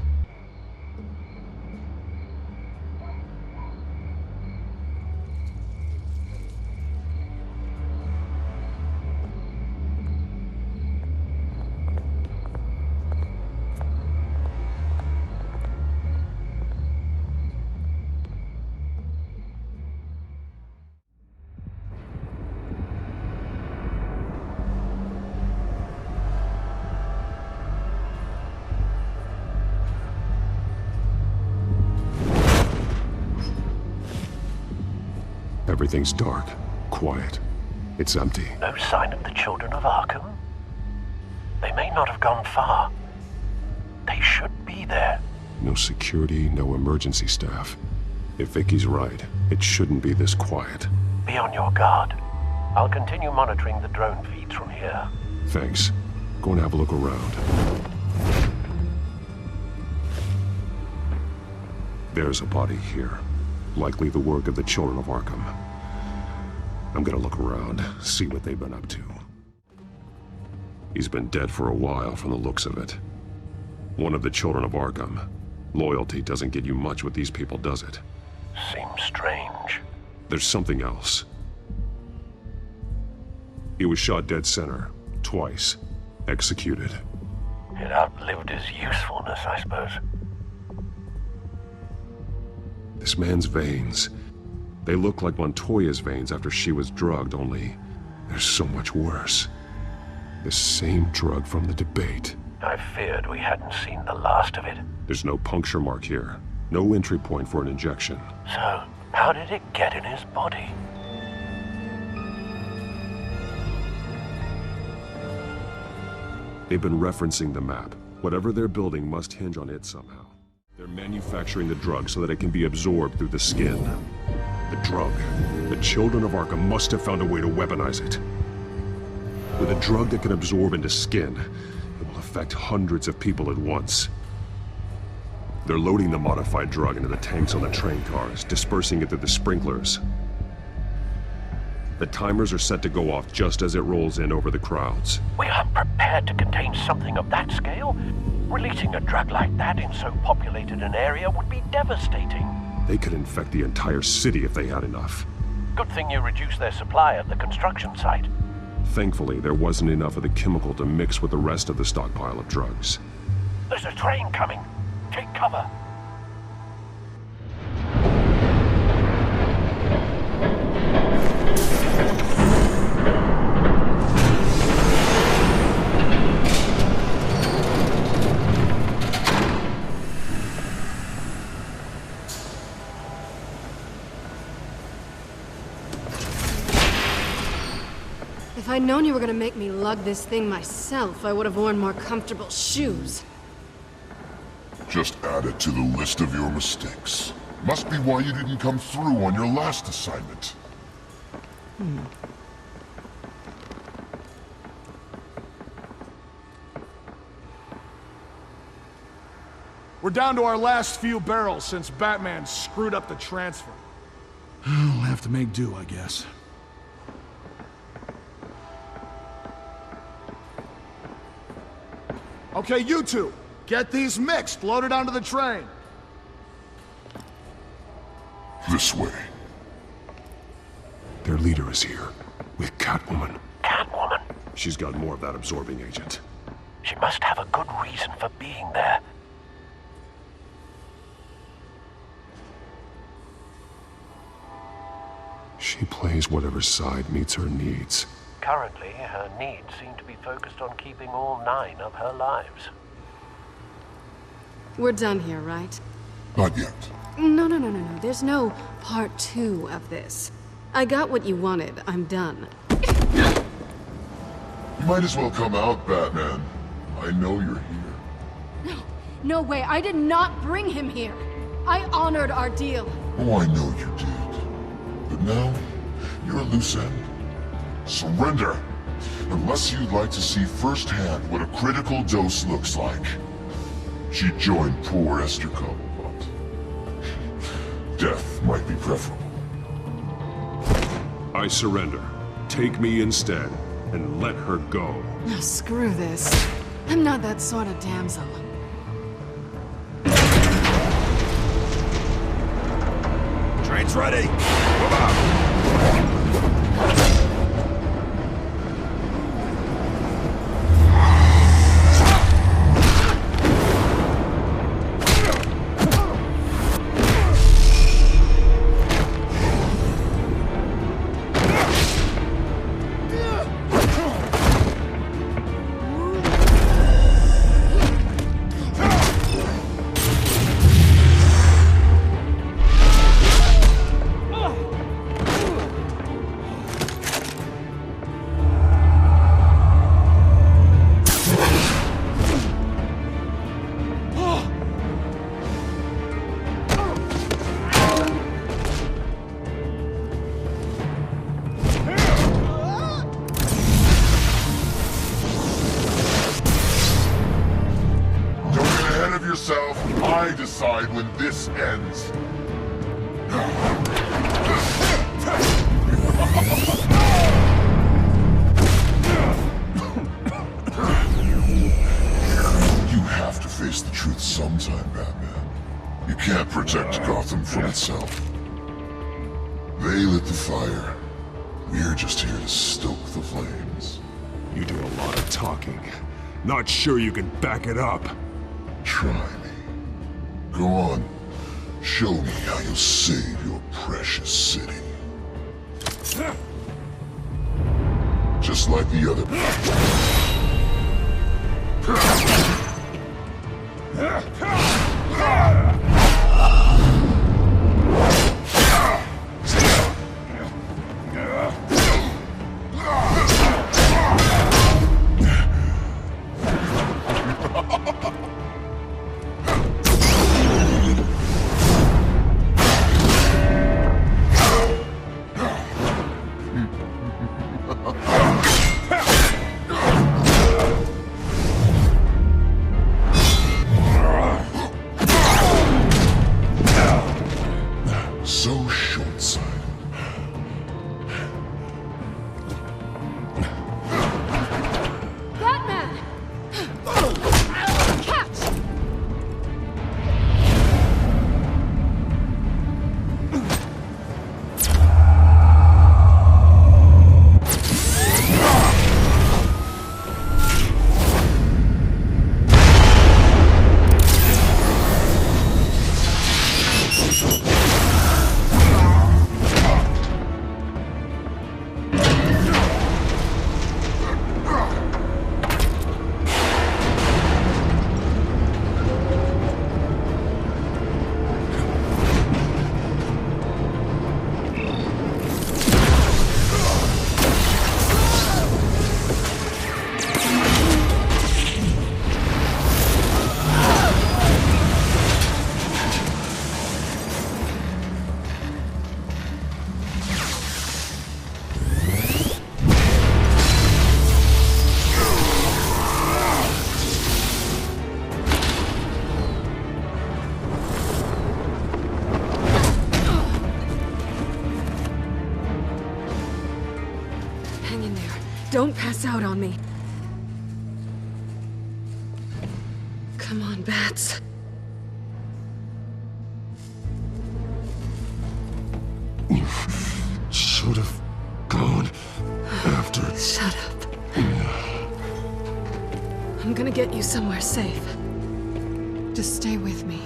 Everything's dark, quiet. It's empty. No sign of the children of Arkham? They may not have gone far. They should be there. No security, no emergency staff. If Vicky's right, it shouldn't be this quiet. Be on your guard. I'll continue monitoring the drone feeds from here. Thanks. Go and have a look around. There's a body here. Likely the work of the children of Arkham. I'm gonna look around, see what they've been up to. He's been dead for a while from the looks of it. One of the children of Arkham. Loyalty doesn't get you much with these people, does it? Seems strange. There's something else. He was shot dead center, twice. Executed. It outlived his usefulness, I suppose. This man's veins. They look like Montoya's veins after she was drugged, only they're so much worse. The same drug from the debate. I feared we hadn't seen the last of it. There's no puncture mark here. No entry point for an injection. So, how did it get in his body? They've been referencing the map. Whatever they're building must hinge on it somehow. They're manufacturing the drug so that it can be absorbed through the skin. The drug. The children of Arkham must have found a way to weaponize it. With a drug that can absorb into skin, it will affect hundreds of people at once. They're loading the modified drug into the tanks on the train cars, dispersing it through the sprinklers. The timers are set to go off just as it rolls in over the crowds. We aren't prepared to contain something of that scale. Releasing a drug like that in so populated an area would be devastating. They could infect the entire city if they had enough. Good thing you reduced their supply at the construction site. Thankfully, there wasn't enough of the chemical to mix with the rest of the stockpile of drugs. There's a train coming. Take cover. If I'd known you were gonna make me lug this thing myself, I would have worn more comfortable shoes. Just add it to the list of your mistakes. Must be why you didn't come through on your last assignment. We're down to our last few barrels since Batman screwed up the transfer. We'll have to make do, I guess. Okay, you two, get these mixed, loaded onto the train. This way. Their leader is here, with Catwoman. Catwoman? She's got more of that absorbing agent. She must have a good reason for being there. She plays whatever side meets her needs. Currently, her needs seem to be focused on keeping all 9 of her lives. We're done here, right? Not yet. No. There's no part 2 of this. I got what you wanted. I'm done. You might as well come out, Batman. I know you're here. No way. I did not bring him here. I honored our deal. Oh, I know you did. But now, you're a loose end. Surrender! Unless you'd like to see firsthand what a critical dose looks like. She joined poor Esther Cobblepot. Death might be preferable. I surrender. Take me instead, and let her go. Oh, screw this. I'm not that sort of damsel. Train's ready! Move out! I decide when this ends. You have to face the truth sometime, Batman. You can't protect Gotham from itself. They lit the fire. We're just here to stoke the flames. You do a lot of talking. Not sure you can back it up. Try me. Go on. Show me how you'll save your precious city. Just like the other. Don't pass out on me. Come on, Bats. You should have gone after... Shut up. I'm gonna get you somewhere safe. Just stay with me.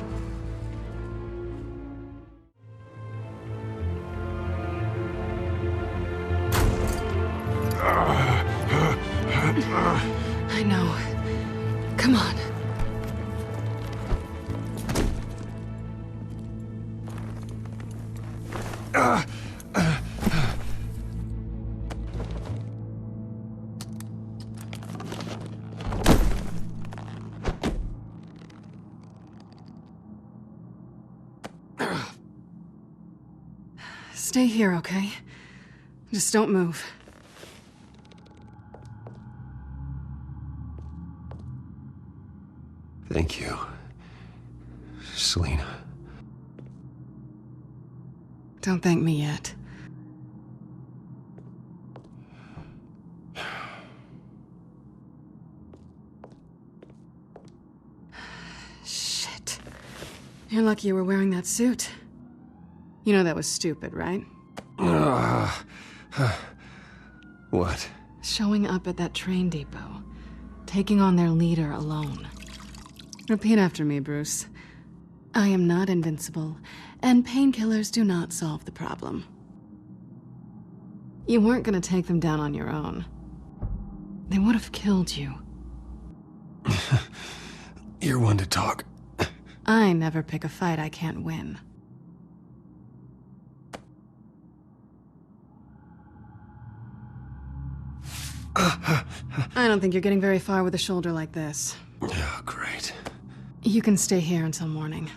I know. Come on. Stay here, okay? Just don't move. Thank you, Selina. Don't thank me yet. Shit. You're lucky you were wearing that suit. You know that was stupid, right? What? Showing up at that train depot. Taking on their leader alone. Repeat after me, Bruce. I am not invincible, and painkillers do not solve the problem. You weren't gonna take them down on your own. They would have killed you. You're one to talk. I never pick a fight I can't win. I don't think you're getting very far with a shoulder like this. Oh, great. You can stay here until morning.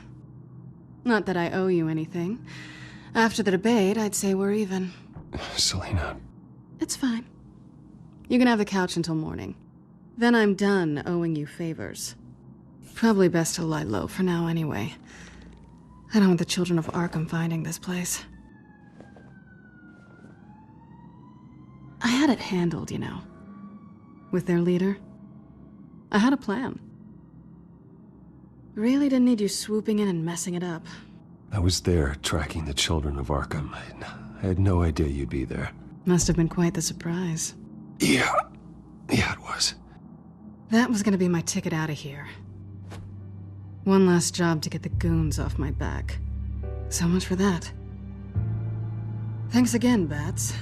Not that I owe you anything. After the debate, I'd say we're even. Selina. It's fine. You can have the couch until morning. Then I'm done owing you favors. Probably best to lie low for now anyway. I don't want the children of Arkham finding this place. I had it handled, you know. With their leader. I had a plan. Really didn't need you swooping in and messing it up. I was there tracking the children of Arkham. I had no idea you'd be there. Must have been quite the surprise. Yeah, it was. That was gonna be my ticket out of here. One last job to get the goons off my back. So much for that. Thanks again, Bats.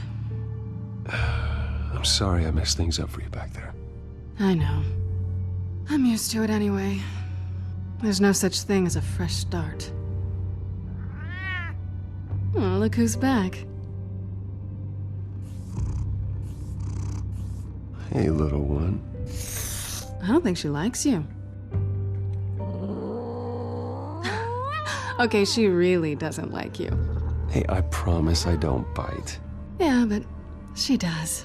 I'm sorry I messed things up for you back there. I know. I'm used to it anyway. There's no such thing as a fresh start. Oh, look who's back. Hey, little one. I don't think she likes you. Okay, she really doesn't like you. Hey, I promise I don't bite. Yeah, but she does.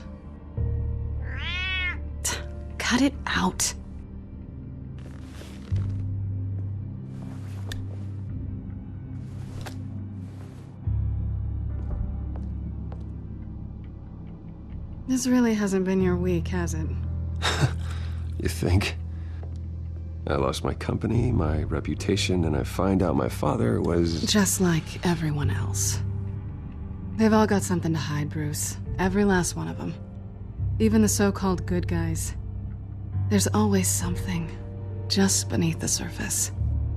Cut it out. This really hasn't been your week, has it? You think? I lost my company, my reputation, and I find out my father was... Just like everyone else. They've all got something to hide, Bruce. Every last one of them. Even the so-called good guys. There's always something just beneath the surface.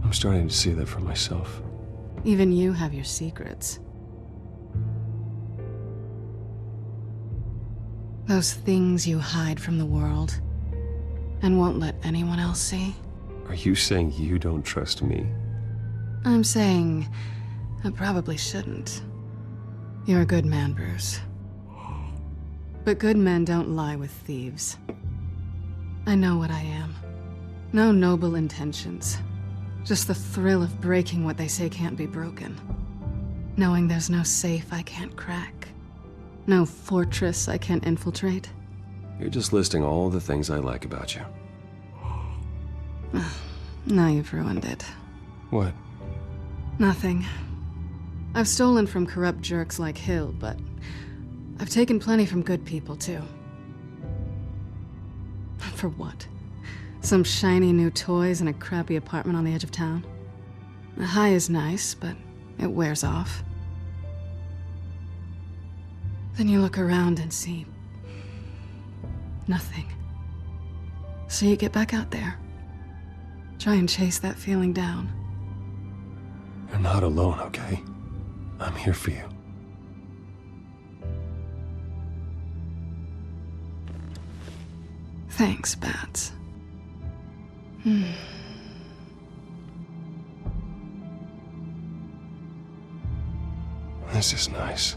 I'm starting to see that for myself. Even you have your secrets. Those things you hide from the world and won't let anyone else see. Are you saying you don't trust me? I'm saying I probably shouldn't. You're a good man, Bruce. But good men don't lie with thieves. I know what I am. No noble intentions. Just the thrill of breaking what they say can't be broken. Knowing there's no safe I can't crack. No fortress I can't infiltrate. You're just listing all the things I like about you. Now you've ruined it. What? Nothing. I've stolen from corrupt jerks like Hill, but I've taken plenty from good people, too. For what? Some shiny new toys and a crappy apartment on the edge of town? The high is nice, but it wears off. Then you look around and see nothing. So you get back out there. Try and chase that feeling down. You're not alone, okay? I'm here for you. Thanks, Bats. This is nice.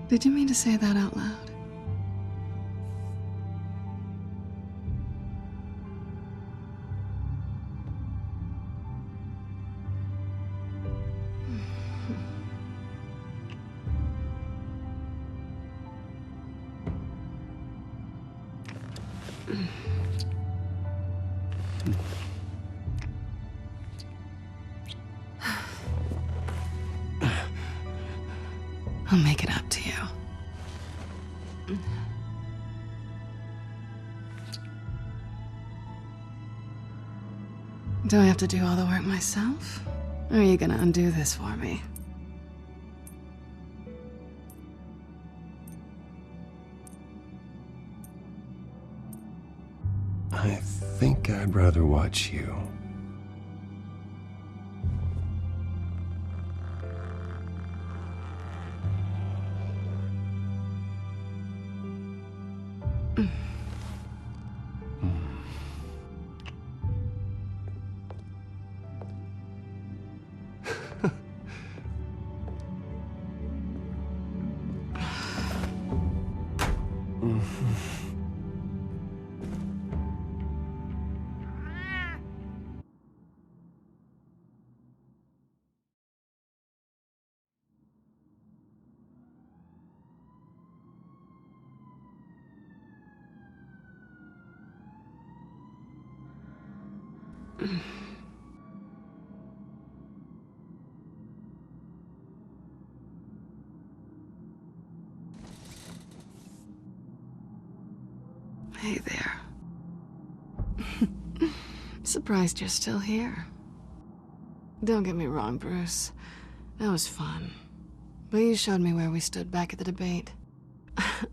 Did you mean to say that out loud? I'll make it up to you. Do I have to do all the work myself? Or are you gonna undo this for me? I think I'd rather watch you. Hey there. Surprised you're still here. Don't get me wrong, Bruce. That was fun. But you showed me where we stood back at the debate.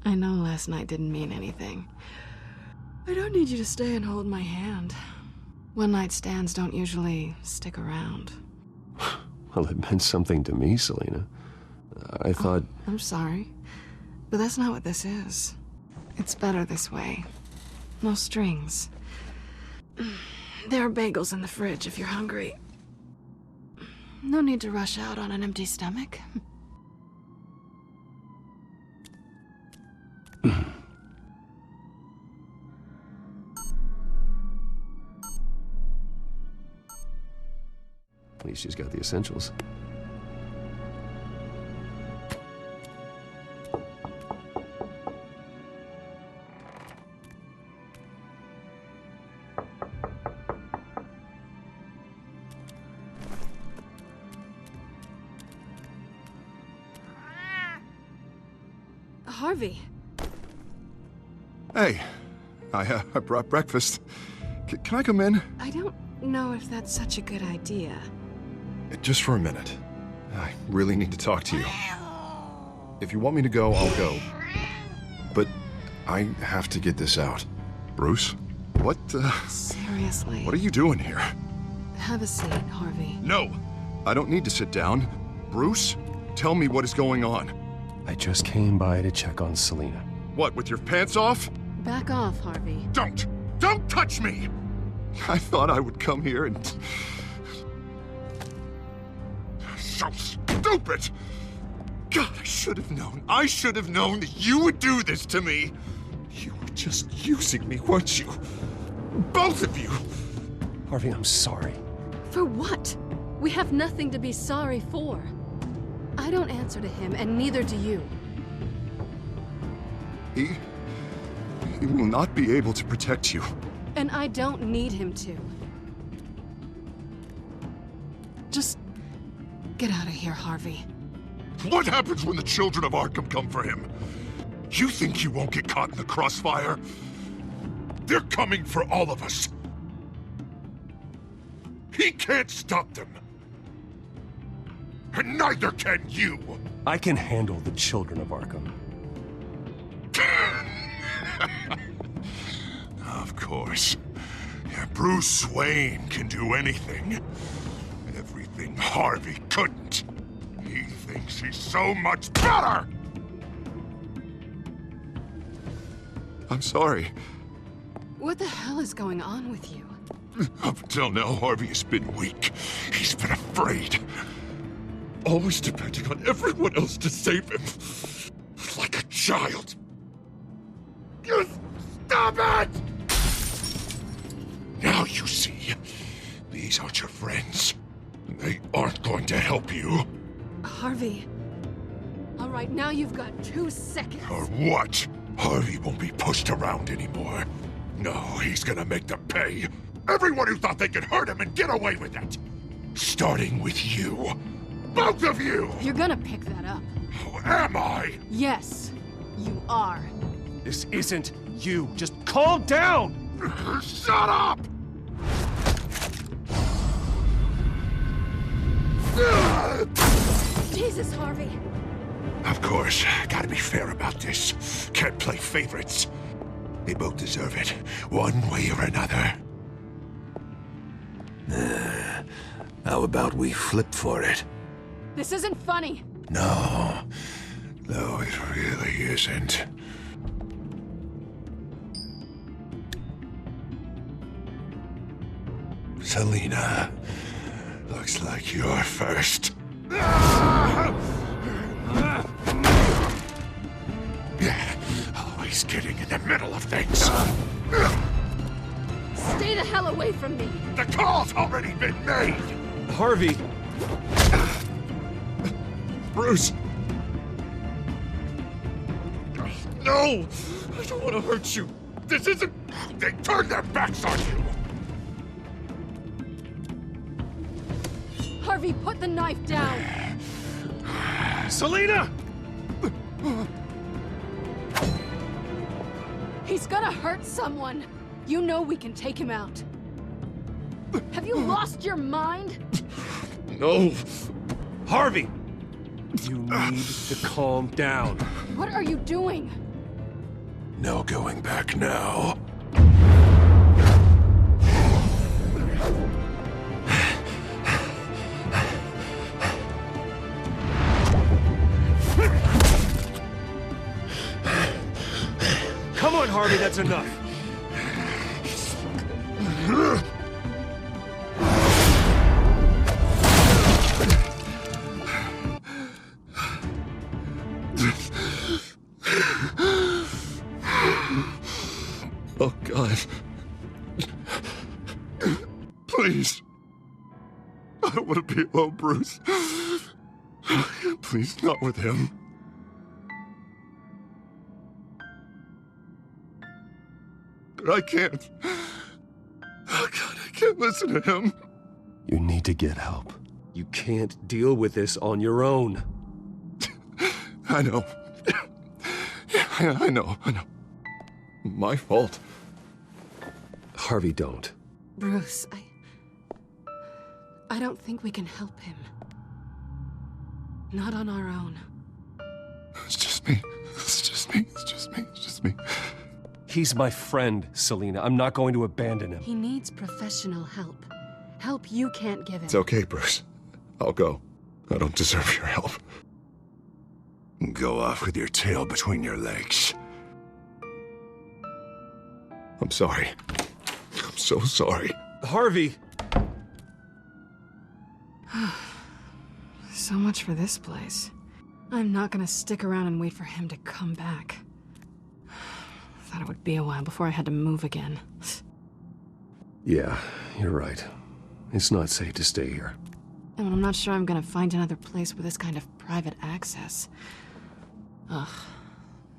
I know last night didn't mean anything. I don't need you to stay and hold my hand. One-night stands don't usually stick around. Well, it meant something to me, Selina. I thought... I'm sorry, but that's not what this is. It's better this way. No strings. There are bagels in the fridge if you're hungry. No need to rush out on an empty stomach. At least she's got the essentials. Harvey. Hey, I brought breakfast. Can I come in? I don't know if that's such a good idea. Just for a minute. I really need to talk to you. If you want me to go, I'll go. But I have to get this out. Bruce? What, Seriously. What are you doing here? Have a seat, Harvey. No! I don't need to sit down. Bruce, tell me what is going on. I just came by to check on Selina. What, with your pants off? Back off, Harvey. Don't! Don't touch me! I thought I would come here and... So stupid! God, I should have known. I should have known that you would do this to me. You were just using me, weren't you? Both of you! Harvey, I'm sorry. For what? We have nothing to be sorry for. I don't answer to him, and neither do you. He will not be able to protect you. And I don't need him to. Just get out of here, Harvey. What happens when the children of Arkham come for him? You think you won't get caught in the crossfire? They're coming for all of us. He can't stop them. And neither can you. I can handle the children of Arkham. Of course. Yeah, Bruce Wayne can do anything. Everything Harvey couldn't. He thinks he's so much better! I'm sorry. What the hell is going on with you? Up until now, Harvey has been weak. He's been afraid. Always depending on everyone else to save him. Like a child. Stop it! Now you see, these aren't your friends. They aren't going to help you. Harvey. All right, now you've got 2 seconds. Or what? Harvey won't be pushed around anymore. No, he's gonna make them pay. Everyone who thought they could hurt him and get away with it. Starting with you. Both of you! You're gonna pick that up. Oh, am I? Yes, you are. This isn't you. Just calm down! Shut up! Jesus, Harvey. Of course, gotta be fair about this. Can't play favorites. They both deserve it, one way or another. How about we flip for it? This isn't funny. No, it really isn't. Selina, looks like you're first. Always getting in the middle of things. Stay the hell away from me. The call's already been made. Harvey. Bruce. No! I don't want to hurt you. This isn't... They turned their backs on you. Harvey, put the knife down. Selina! He's gonna hurt someone. You know we can take him out. Have you lost your mind? No. Harvey! You need to calm down. What are you doing? No going back now. Come on, Harvey, that's enough. Oh, God. Please. I don't want to be alone, Bruce. Please, not with him. I can't. Oh, God, I can't listen to him. You need to get help. You can't deal with this on your own. I know. Yeah, I know. My fault. Harvey, don't. Bruce, I don't think we can help him. Not on our own. It's just me. He's my friend, Selina. I'm not going to abandon him. He needs professional help. Help you can't give him. It's okay, Bruce. I'll go. I don't deserve your help. Go off with your tail between your legs. I'm sorry. I'm so sorry. Harvey! So much for this place. I'm not gonna stick around and wait for him to come back. Thought it would be a while before I had to move again. Yeah, you're right. It's not safe to stay here. And I'm not sure I'm gonna find another place with this kind of private access. Ugh.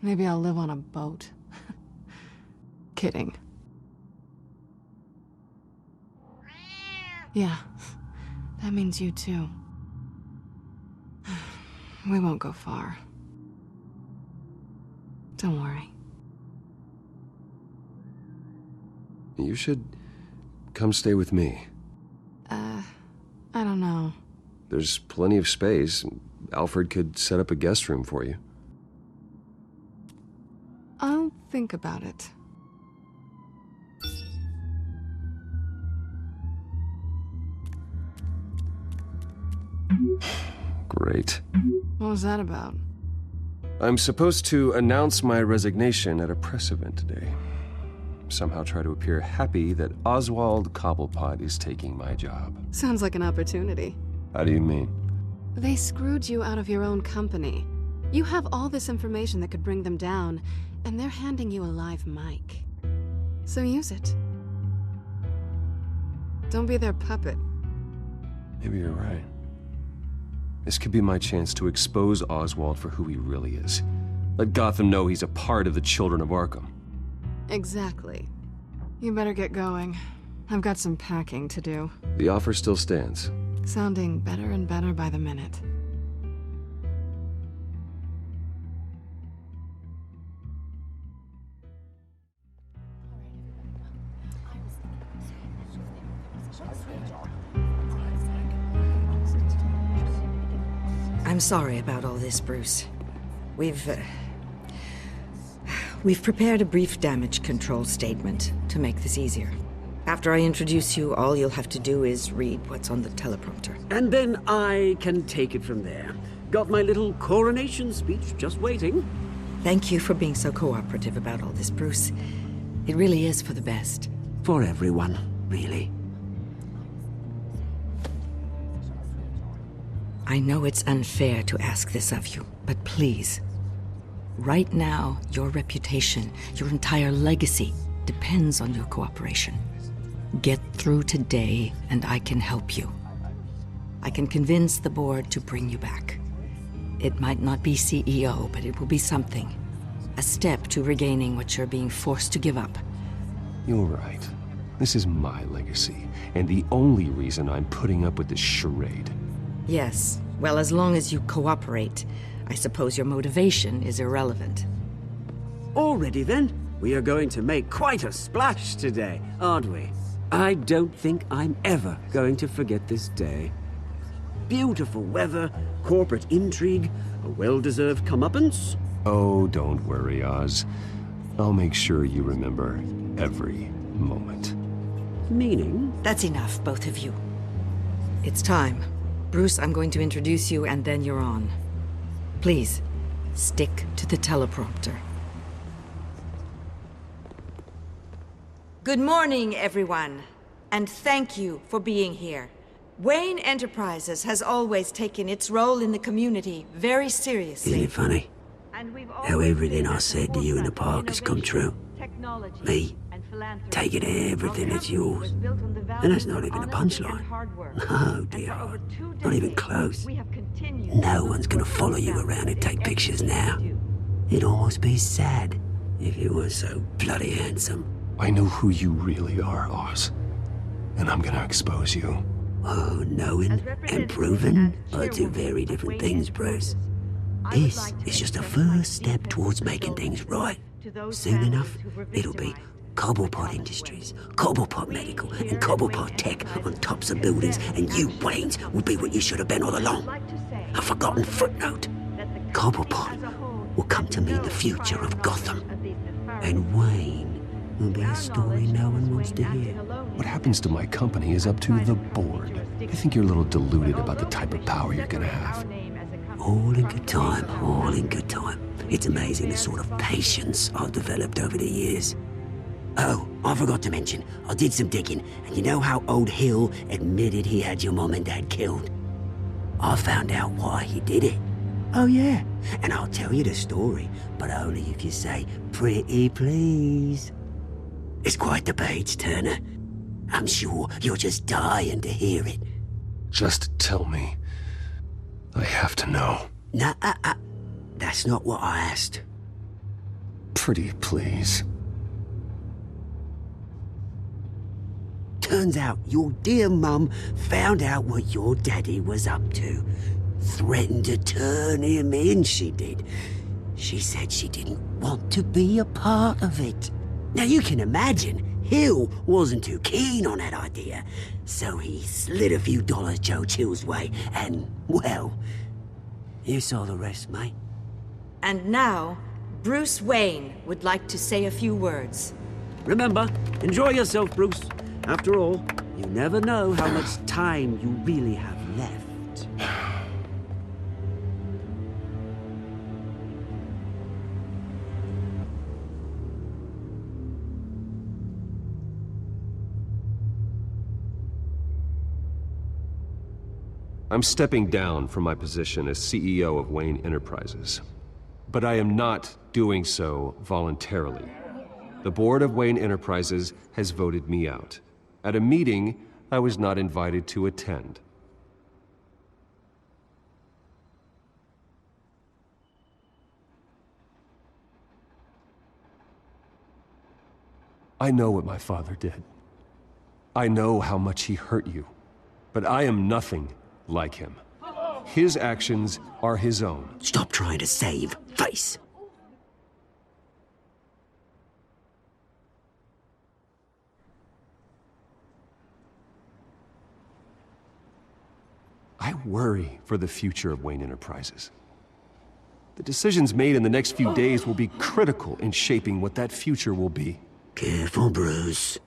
Maybe I'll live on a boat. Kidding. Yeah, that means you too. We won't go far. Don't worry. You should come stay with me. I don't know. There's plenty of space. Alfred could set up a guest room for you. I'll think about it. Great. What was that about? I'm supposed to announce my resignation at a press event today. Somehow try to appear happy that Oswald Cobblepot is taking my job. Sounds like an opportunity. How do you mean? They screwed you out of your own company. You have all this information that could bring them down, and they're handing you a live mic. So use it. Don't be their puppet. Maybe you're right. This could be my chance to expose Oswald for who he really is. Let Gotham know he's a part of the Children of Arkham. Exactly. You better get going. I've got some packing to do. The offer still stands. Sounding better and better by the minute. I'm sorry about all this, Bruce. We've prepared a brief damage control statement to make this easier. After I introduce you, all you'll have to do is read what's on the teleprompter. And then I can take it from there. Got my little coronation speech just waiting. Thank you for being so cooperative about all this, Bruce. It really is for the best. For everyone, really. I know it's unfair to ask this of you, but please. Right now, your reputation, your entire legacy, depends on your cooperation. Get through today, and I can help you. I can convince the board to bring you back. It might not be CEO, but it will be something. A step to regaining what you're being forced to give up. You're right. This is my legacy, and the only reason I'm putting up with this charade. Yes. Well, as long as you cooperate, I suppose your motivation is irrelevant. Already then, we are going to make quite a splash today, aren't we? I don't think I'm ever going to forget this day. Beautiful weather, corporate intrigue, a well-deserved comeuppance. Oh, don't worry, Oz. I'll make sure you remember every moment. Meaning? That's enough, both of you. It's time. Bruce, I'm going to introduce you, and then you're on. Please, stick to the teleprompter. Good morning, everyone, and thank you for being here. Wayne Enterprises has always taken its role in the community very seriously. Isn't it funny? How everything I said to you in the park has come true. Me, taking everything that's yours. And that's not even a punchline. No, dear. Not even close. No one's gonna follow you around and take pictures now. It'd almost be sad if you were so bloody handsome. I know who you really are, Oz. And I'm gonna expose you. Oh, knowing and proving are two very different things, Bruce. This is just a first step towards making things right. Soon enough, it'll be Cobblepot Industries, Cobblepot Medical, and Cobblepot Tech on tops of buildings, and you, Waynes, will be what you should have been all along. A forgotten footnote. Cobblepot will come to mean the future of Gotham. And Wayne will be a story no one wants to hear. What happens to my company is up to the board. I think you're a little deluded about the type of power you're gonna have. All in good time, all in good time. It's amazing the sort of patience I've developed over the years. Oh, I forgot to mention, I did some digging, and you know how old Hill admitted he had your mom and dad killed? I found out why he did it. Oh yeah, and I'll tell you the story, but only if you say, pretty please. It's quite the page, Turner. I'm sure you're just dying to hear it. Just tell me. I have to know. Nah, that's not what I asked. Pretty please. Turns out your dear mum found out what your daddy was up to. Threatened to turn him in, she did. She said she didn't want to be a part of it. Now you can imagine, Hill wasn't too keen on that idea, so he slid a few dollars Joe Chill's way, and, well, you saw the rest, mate. And now, Bruce Wayne would like to say a few words. Remember, enjoy yourself, Bruce. After all, you never know how much time you really have left. I'm stepping down from my position as CEO of Wayne Enterprises. But I am not doing so voluntarily. The board of Wayne Enterprises has voted me out, at a meeting I was not invited to attend. I know what my father did. I know how much he hurt you, but I am nothing like him. His actions are his own. Stop trying to save face. I worry for the future of Wayne Enterprises. The decisions made in the next few days will be critical in shaping what that future will be. Careful, Bruce.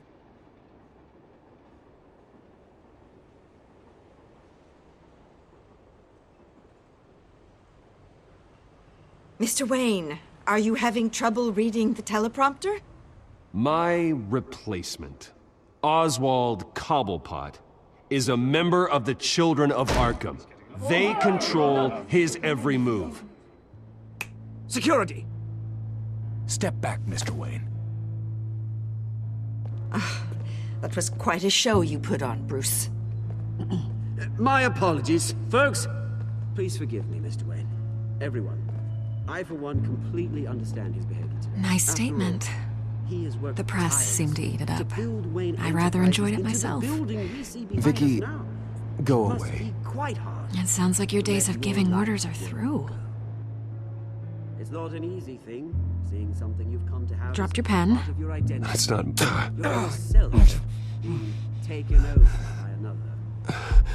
Mr. Wayne, are you having trouble reading the teleprompter? My replacement, Oswald Cobblepot, is a member of the Children of Arkham. They control his every move. Security! Step back, Mr. Wayne. That was quite a show you put on, Bruce. My apologies. Folks, please forgive me, Mr. Wayne. Everyone. I, for one, completely understand his behavior today. Nice statement. The press seemed to eat it up. I rather enjoyed it myself. Vicky, go away. It sounds like your days of giving orders are through. It's not an easy thing, seeing something you've come to have. Dropped your pen. That's not... yourself being taken over by another.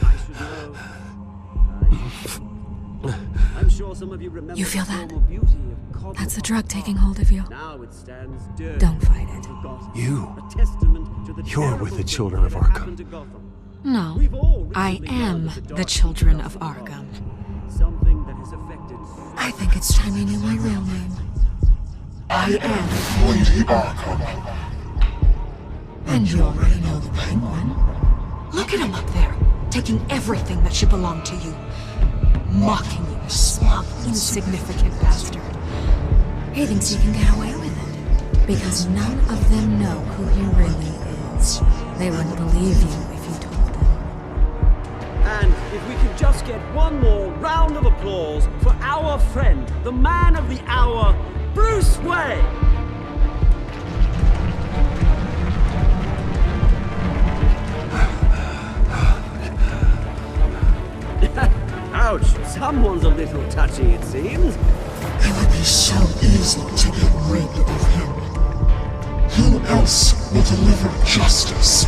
I should know. I'm sure some of you remember. You feel that? That's the drug taking hold of you. Now it stands dirty. Don't fight it. You're with the Children of Arkham. No, I am the Children of Arkham. I think it's time you knew my real name. I am Lady Arkham. And you already know the Penguin. Look at him up there, taking everything that should belong to you. Mocking you, smug, insignificant bastard. He thinks he can get away with it, because none of them know who he really is. They wouldn't believe you if you told them. And if we could just get one more round of applause for our friend, the man of the hour, Bruce Wayne! Ouch, someone's a little touchy, it seems. It would be so easy to get rid of him. Who else will deliver justice?